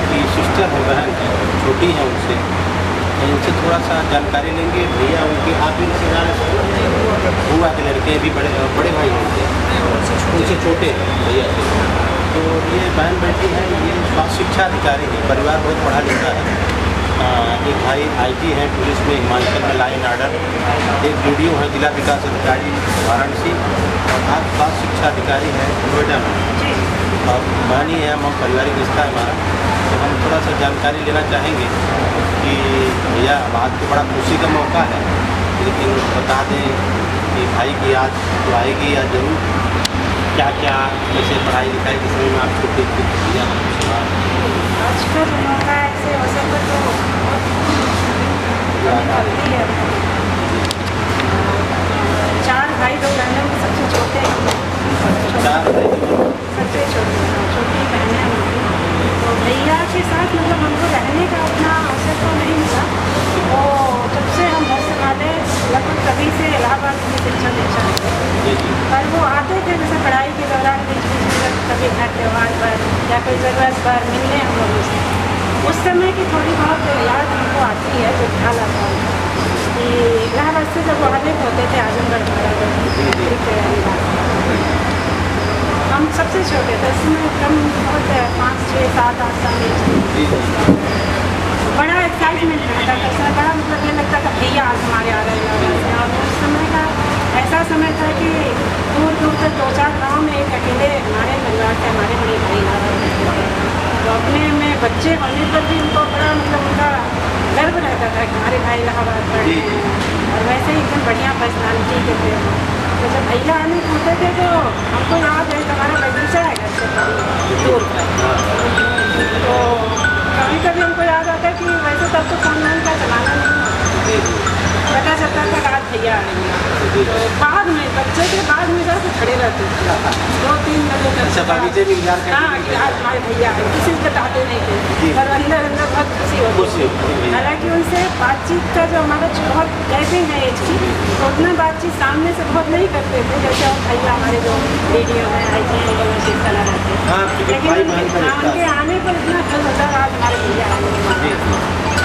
की सिस्टर है, बहन है, छोटी है उनसे, इनसे थोड़ा सा जानकारी लेंगे। भैया उनके आप भी बुआ के लड़के भी बड़े भाई होते हैं, उनसे छोटे हैं भैया से। तो ये बहन बेटी है, ये स्वास्थ्य शिक्षा अधिकारी है, परिवार बहुत पढ़ा लिखा है। एक भाई IG है पुलिस में, हिमाचल में लाइन आर्डर, एक BDO है जिला विकास अधिकारी वाराणसी, और आज स्वास्थ्य शिक्षा अधिकारी है नोएडा में। और बहनी है, हम पारिवारिक रिश्ता है हमारा। तो हम थोड़ा सा जानकारी लेना चाहेंगे कि भैया आज तो बड़ा खुशी का मौका है, लेकिन बता दें कि भाई की याद तो आएगी या जरूर, क्या क्या जैसे पढ़ाई लिखाई के समय में आप छोटे थे भैया आजकल मौका ऐसे अवसर पर तो मिलती है। 4 भाई 2 बहनों में सबसे छोटे हैं, 4 सबसे छोटी बहनें हमारी। तो भैया के साथ मतलब हमको रहने का उतना अवसर तो नहीं मिला। वो जब से हम घर संभाले लगभग तभी से इलाहाबाद में शिक्षा दीक्षा पर वो आते थे, जैसे पढ़ाई के दौरान बीच में कभी घर त्यौहार पर या कोई ज़रूरत पर मिलने हम लोगों से। उस समय की थोड़ी बहुत याद हमको आती है, जो ख्याल आता है कि इलाहाबाद से जब वो आने होते थे आजमगढ़ हम सबसे छोटे थे, इसमें कम बहुत 5, 6, 7, 8 साल बड़ा एक्साइटमेंट रहता था, इसमें बड़ा मतलब ये लगता था भैया आज हमारे आ रहे हैं। और उस समय का ऐसा समय था कि दूर दूर तक 2-4 गाँव में एक अकेले हमारे परिवार से हमारे बड़े भाई आ रहे थे। तो अपने में बच्चे होने पर भी उनको बड़ा मतलब उनका गर्व रहता था कि हमारे भाई इलाहाबाद पढ़े हैं और वैसे ही एकदम बढ़िया पर्सनालिटी के थे। तो जब भैया आने होते थे तो हमको याद है हमारा बगीचा है घर से दूर पर, तो कभी कभी हमको याद आता है कि वैसे तब तो फोन का जमाना नहीं पता चलता था रात भैया आएंगे। तो बाद में बच्चे के बाद में जाकर खड़े रहते थे 2-3 बजे तक। अच्छा, बागीचे में इंतजार करते हाँ, कि आज हमारे भैया आए, किसी को बताते नहीं थे और अंदर अंदर बहुत खुशी होती थी। हालांकि उनसे बातचीत का जो हमारा बहुत कहते हैं एज की, तो उतना बातचीत सामने से बहुत नहीं करते थे जैसे और भैया हमारे जो वीडियो में आई थी इस तरह रहते थे। लेकिन उनके आने पर इतना फल होता है आज हमारे भैया आने के बाद।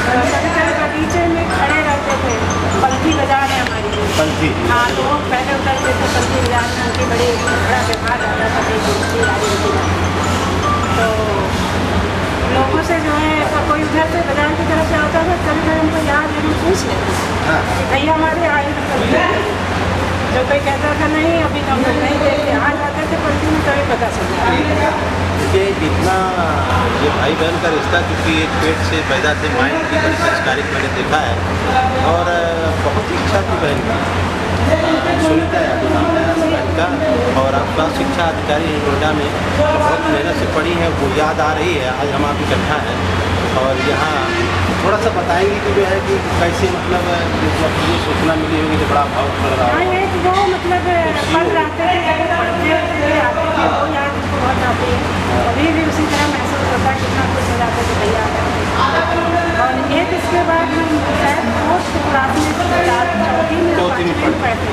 कभी कभी बगीचे में खड़े रहते थे, पंखी बजा रहे हमारी पंखी। हाँ, तो वो पहले उतरते थे पंखी बजाने, उनकी बड़ी बड़ा व्यवहार रहता था तो लोगों से जो है कोई उधर से बाजार की तरफ से आता था, कभी कभी हमको याद है, हम पूछ लेते भैया हमारे आए जो कोई कहता था नहीं अभी हम लोग नहीं देखते, आ जाते थे पंखी में तभी पता चलता। देखिए जितना ये भाई बहन का रिश्ता, क्योंकि एक पेट से पैदा थे, माइंड की बड़ी संस्कारित मैंने देखा है और बहुत इच्छा थी बहन की, सुनीता यादव नाम है बहन का, और आपका शिक्षा अधिकारी नोएडा में बहुत मेहनत से पढ़ी है, वो याद आ रही है। आज हम आप इकट्ठा हैं और यहाँ थोड़ा सा बताएंगे कि जो है कि कैसे मतलब ये सूचना मिली होगी तो बड़ा भाव पड़ रहा है। हाँ, एक वो मतलब पढ़ रहते थे, पढ़ते थे आते थे, वो याद उसको बहुत आती है। अभी भी उसी तरह महसूस होता है, कितना खुश हो जाते थे भैया। और एक इसके बाद हम शायद बहुत क्लास में चौथी में पढ़ते थे,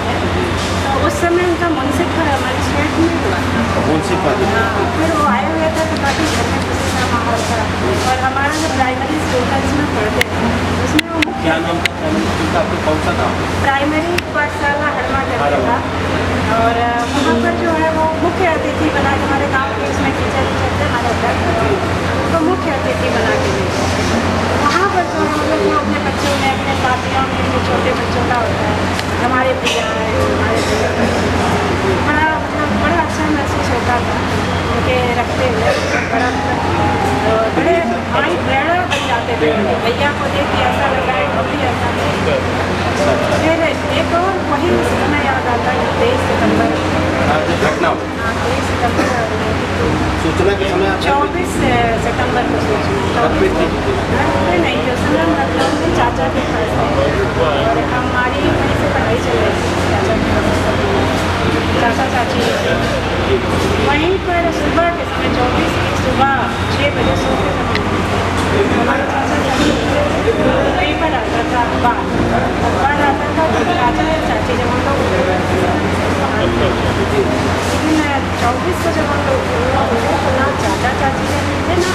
तो उस समय उनका मुंसिफ मजिस्ट्रेट में हुआ। मुंसिफ हाँ, फिर वो आए हुए थे तो काफ़ी घर में खुशी का माहौल था। और हमारा जो प्राइमरी स्कूल था जिसमें पढ़ते थे उसमें वो क्या नाम था प्राइमरी स्कूल का, आपको कौन सा नाम? प्राइमरी पाठशाला हरमा करता था। और वहाँ पर जो है वो मुख्य अतिथि बना के, हमारे गाँव के उसमें टीचर थे हमारे घर, तो मुख्य अतिथि बना के गए। वहाँ पर जो हम लोग को अपने बच्चों में, अपने साथियों में, जो छोटे बच्चों का होता है, हमारे भैया है, हमारे भैया बड़ा अच्छा महसूस होता था उनके रखते हुए। बड़ा बड़े भाई प्रेरणा बन जाते थे, भैया को देख के ऐसा लग रहा है हम भी ऐसा नहीं। फिर एक और वही समय याद आता है 23 सितंबर घटना, हाँ 23 सितंबर सूचना के समय 24 सितंबर को सूचना नहीं, जो समय मतलब चाचा के पास और हमारी वहीं से पढ़ाई चल रही थी, चाचा चाची वहीं पर सुबह के समय 24 की सुबह 6 बजे सोते समय हमारे चाचा चाची पेपर आता था, अखबार आता था, तो चाचा चाची जब हम लोग लेकिन 24 को जब हम लोग तो ना चाचा चाची थे ना,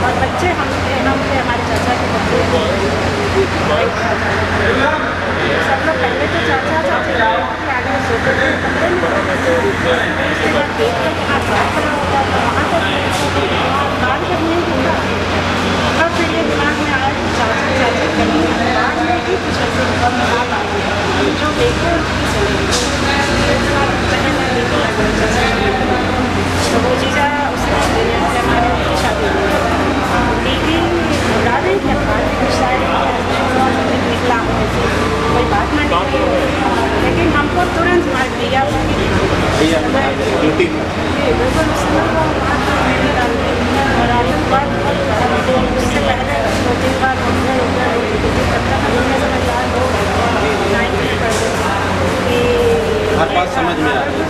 और बच्चे हम थे हमारे चाचा के बच्चे सब लोग पहले तो चाचा चाची के आगे सोते थे कमरे में, उसके बाद देख कर वहाँ बात करा होता था, वहाँ तक बात करने होता। तब फिर ये दिमाग में आया कि चाचा चाची कहीं बाद में भी कुछ ऐसे बात आई जो देखे उसकी चले तो वो चीज़ा उसने हमारे शादी दीदी उड़ा रही थी, कुछ शायद निकला कोई बात ना निकली, लेकिन हमको तुरंत हमारे भैया बिल्कुल उस समय और उससे पहले 2-3 बार हर बात समझ में आ रही है।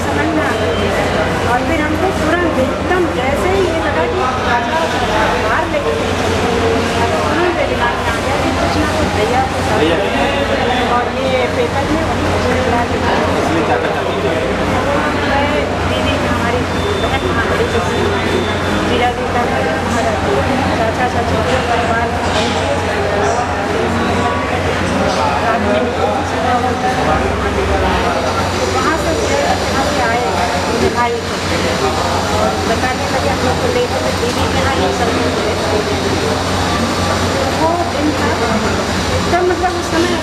और फिर हमको तुरंत एकदम जैसे ही ये लगा कि बाहर लेकर तुरंत दिमाग में आ गया कि कुछ ना कुछ भैया और ये पेपर में वही दीदी हमारी बहन हमारी जीरा जी का चाचा चाची परिवार वहाँ से आए भाई और बताने लगे हम लोग को लेकर दीदी के यहाँ ये सब वो दिन था एकदम मतलब उस समय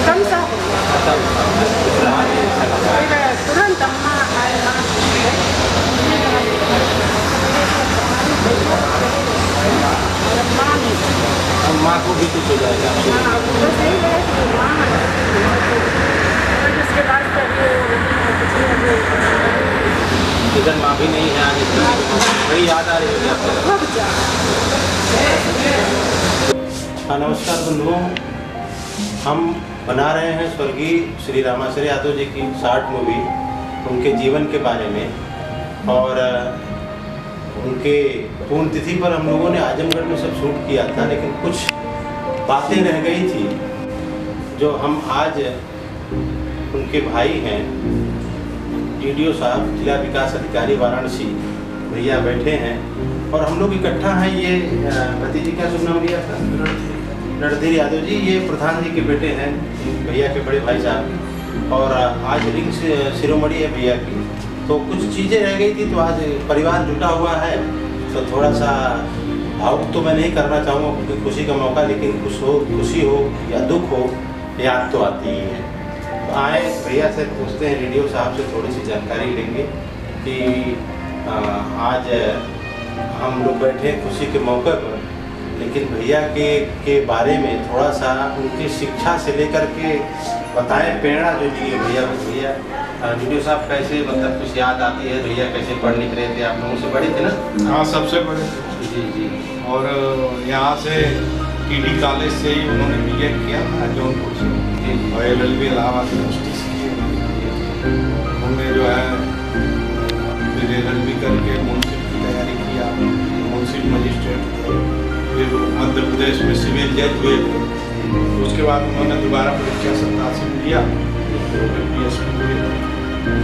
कम सा तुरंत अम्मा माँ को भी कुछ हो जाएगा। तो सही है कि माँ उसके बाद इधर माँ भी नहीं है आने, बड़ी याद आ रही होगी आपको। नमस्कार बंधुओं, हम बना रहे हैं स्वर्गीय श्री रामाश्रय यादव जी की शॉर्ट मूवी उनके जीवन के बारे में। और उनके पुण्यतिथि पर हम लोगों ने आजमगढ़ में सब शूट किया था, लेकिन कुछ बातें रह गई थी जो हम आज उनके भाई हैं डीडीओ साहब, जिला विकास अधिकारी वाराणसी भैया बैठे हैं और हम लोग इकट्ठा हैं। ये भतीजी क्या शुभ नाम लिया था? रणधीर यादव जी, ये प्रधान जी के बेटे हैं, भैया के बड़े भाई साहब। और आज रिंग शिरोमणि है भैया की, तो कुछ चीज़ें रह गई थी, तो आज परिवार जुटा हुआ है, तो थोड़ा सा भावुक तो मैं नहीं करना चाहूँगा क्योंकि खुशी का मौका, लेकिन खुशी हो या दुख हो, याद तो आती ही है। तो आए भैया से पूछते हैं, रेडियो साहब से थोड़ी सी जानकारी लेंगे कि आज हम लोग बैठे खुशी के मौके पर, लेकिन भैया के बारे में थोड़ा सा उनकी शिक्षा से लेकर के बताएं, प्रेरणा जो दी है भैया वीडियो साहब कैसे, मतलब कुछ याद आती है भैया कैसे पढ़ लिख रहे थे? आप लोगों से बड़े थे ना? हाँ, सबसे बड़े थे जी जी। और यहाँ से टीडी कॉलेज से ही उन्होंने बीए किया था जौनपुर से, और LLB इलाहाबाद यूनिवर्सिटी से किए। उन्होंने जो है फिर LLB करके मुंसिफ की तैयारी किया, मुंसिफ मजिस्ट्रेट थे, फिर मध्य प्रदेश में सिविल जज हुए। तो उसके बाद उन्होंने दोबारा परीक्षा 87 में दिया, फिर PSP हुए।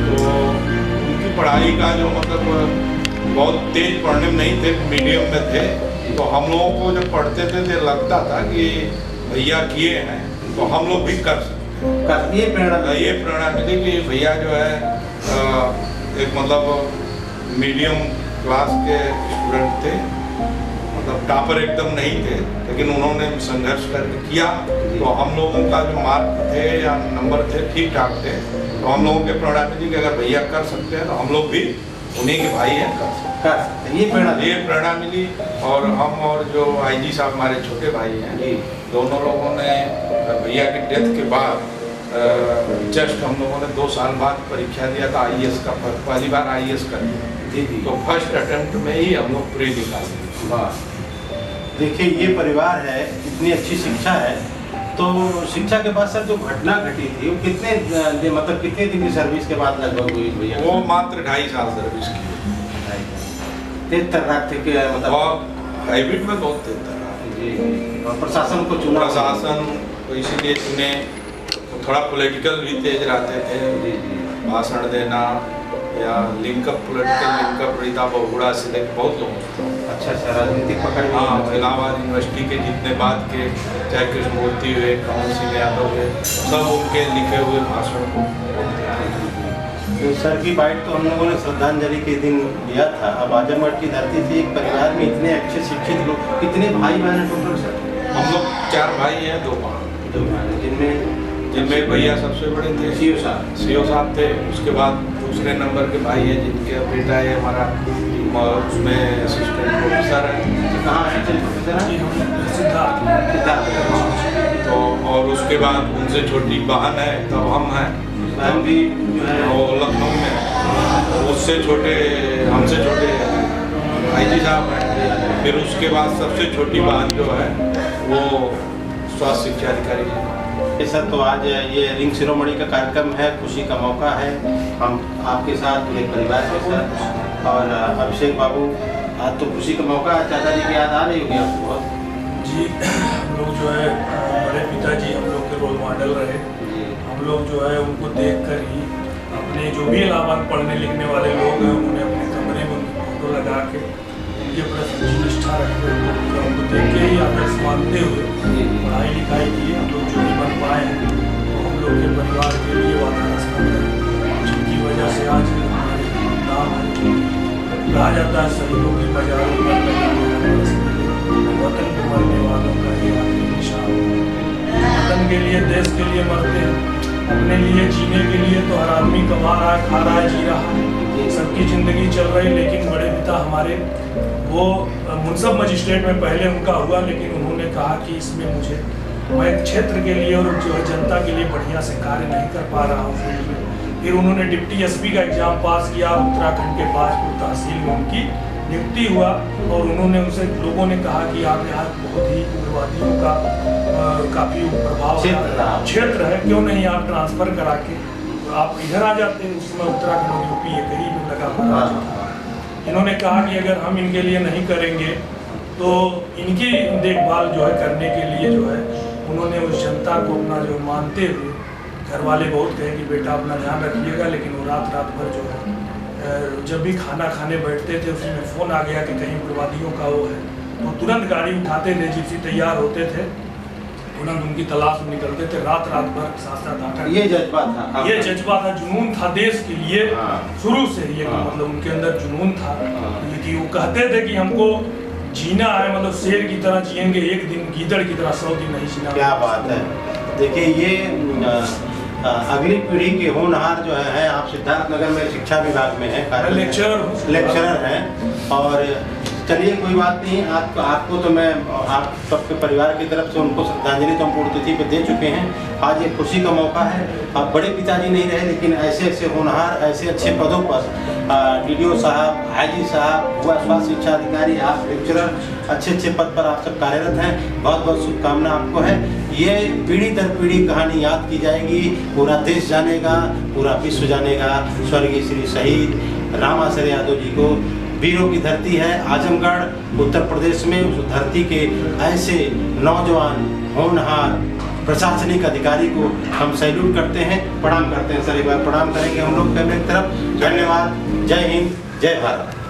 तो उनकी पढ़ाई का जो मतलब बहुत तेज पढ़ने में नहीं थे, मीडियम में थे। तो हम लोगों को जब पढ़ते थे तो लगता था कि भैया किए हैं तो हम लोग भी कर सकते हैं। ये प्रेरणा मिली कि भैया जो है एक मतलब मीडियम क्लास के स्टूडेंट थे, मतलब टॉपर एकदम नहीं थे, लेकिन उन्होंने संघर्ष करके किया। तो हम लोगों का जो मार्क थे या नंबर थे ठीक ठाक थे, तो हम लोगों के प्रेरणा मिली कि अगर भैया कर सकते हैं तो हम लोग भी उन्हीं के भाई हैं, कर सकते हैं। ये प्रेरणा मिली। और हम और जो IG साहब हमारे छोटे भाई हैं, दोनों लोगों ने भैया के डेथ के बाद जस्ट हम लोगों ने 2 साल बाद परीक्षा दिया था IAS का, पहली बार IAS कर दिया। तो फर्स्ट अटेम्प्ट में ही हम लोग प्री निकाले। देखिए, ये परिवार है, इतनी अच्छी शिक्षा है, तो शिक्षा के बाद सर जो घटना घटी थी वो कितने दिन की सर्विस के बाद लगभग हुई भैया? वो मात्र 2.5 साल सर्विस की। तेज तर्राक थे कि मतलब हाइब्रिड में बहुत तेज तर्राक जी। और प्रशासन को चुना, प्रशासन को इसीलिए चुने, तो थोड़ा पॉलिटिकल भी तेज रहते थे, भाषण देना या linkup, political linkup Rita Bahuguna से लेकर बहुत लोगों। अच्छा, राजनीतिक पकड़। हाँ, इलाहाबाद यूनिवर्सिटी के जितने बाद के, चाहे कृष्णमूर्ति हुए, कमल सिंह यादव हुए, सब उनके लिखे हुए भाषण को। तो सर की बाइट तो हम लोगों ने श्रद्धांजलि के दिन लिया था। अब आजमगढ़ की धरती से एक परिवार में इतने अच्छे शिक्षित लोग, कितने भाई बहन हैं टोटल सर? हम लोग 4 भाई हैं, 2 बहन, जिनमें भैया सबसे बड़े थे, CO साहब थे। उसके बाद दूसरे नंबर के भाई हैं जिनके बेटा है हमारा, उसमें असिस्टेंट प्रोफेसर है। कहाँ असिस्टेंट प्रोफेसर है? सिद्धार्थ। तो और उसके बाद उनसे छोटी बहन है, तब हम हैं, बहन भी वो लखनऊ में। उससे छोटे, हमसे छोटे IG साहब हैं। फिर उसके बाद सबसे छोटी बहन जो है वो स्वास्थ्य शिक्षा अधिकारी। सर, तो आज ये रिंग शिरोमणि का कार्यक्रम है, खुशी का मौका है, हम आपके साथ, पूरे परिवार के साथ। और अभिषेक बाबू, आज तो खुशी का मौका है, चाचा जी की याद आ रही होगी आपको बहुत? जी, हम लोग जो है बड़े पिताजी हम लोग के रोल मॉडल रहे। हम लोग जो है उनको देखकर ही अपने जो भी इलाहाबाद पढ़ने लिखने वाले लोग हैं, उन्होंने अपने कमरे में उनकी फोटो लगा के उनके प्रति निष्ठा रखते हुए, उनको देख के ही आदर्श मानते हुए पढ़ाई लिखाई की। हम लोग जो भी बन पाए हैं तो हम लोग के परिवार के लिए वातावरण है, जिनकी वजह से आज हमारे नाम है। कहा जाता है शहीदों की बाजारों पर वतन को मरने वालों का ये निशान। वतन के लिए, देश के लिए मरते हैं, अपने लिए जीने के लिए तो हर आदमी कमा रहा है, खा रहा है, जी रहा है, सबकी ज़िंदगी चल रही। लेकिन बड़े पिता हमारे वो मुंसिफ मजिस्ट्रेट में पहले उनका हुआ, लेकिन उन्होंने कहा कि इसमें मैं क्षेत्र के लिए और जो जनता के लिए बढ़िया से कार्य नहीं कर पा रहा हूँ। फिर उन्होंने डिप्टी SP का एग्ज़ाम पास किया, उत्तराखंड के बाजपुर तहसील में उनकी नियुक्ति हुआ और उन्होंने उनसे लोगों ने कहा कि आप यहाँ बहुत ही उग्रवादियों का काफ़ी प्रभाव क्षेत्र है, क्यों नहीं आप ट्रांसफ़र करा के आप इधर आ जाते। उसमें उत्तराखंड और यूपी एक ही में लगा हुआ था। इन्होंने कहा कि अगर हम इनके लिए नहीं करेंगे तो इनकी देखभाल जो है करने के लिए जो है उन्होंने उस जनता को अपना जो मानते हुए, घर वाले बहुत कहे कि बेटा अपना ध्यान रखिएगा, लेकिन वो रात भर जो है जब भी खाना खाने बैठते थे उसी में फ़ोन आ गया कि कहीं उग्रवादियों का वो है, तो तुरंत गाड़ी उठाते थे, जिप्सी तैयार होते थे, तुरंत उनकी तलाश में निकलते थे। रात भर 7-8 ये जज्बा था, ये जज्बा था, जुनून था देश के लिए शुरू से ही। मतलब उनके अंदर जुनून था कि वो कहते थे कि हमको जीना है, मतलब शेर की तरह जिएंगे एक दिन, गीदड़ की तरह 100 दिन नहीं जीना। क्या बात है। देखिए ये अगली पीढ़ी के होनहार जो है, आप सिद्धार्थनगर में शिक्षा विभाग में है, लेक्चरर हैं। और चलिए कोई बात नहीं, आपको तो मैं आप सबके परिवार की तरफ से उनको श्रद्धांजलि तो हम पुण्यतिथि पे दे चुके हैं। आज ये खुशी का मौका है। आप बड़े पिताजी नहीं रहे, लेकिन ऐसे ऐसे होनहार, ऐसे अच्छे पदों पर DDO साहब, IG साहब, हुआ स्वास्थ्य शिक्षा अधिकारी, आप लेक्चरर, अच्छे पद पर आप सब कार्यरत हैं। बहुत बहुत शुभकामना आपको है। ये पीढ़ी दर पीढ़ी कहानी याद की जाएगी, पूरा देश जानेगा, पूरा विश्व जानेगा स्वर्गीय श्री शहीद रामाश्रय यादव जी को। वीरों की धरती है आजमगढ़, उत्तर प्रदेश में। उस धरती के ऐसे नौजवान होनहार प्रशासनिक अधिकारी को हम सैल्यूट करते हैं, प्रणाम करते हैं। सर एक बार प्रणाम करेंगे हम लोग कैमरे की तरफ। धन्यवाद। जय हिंद, जय भारत।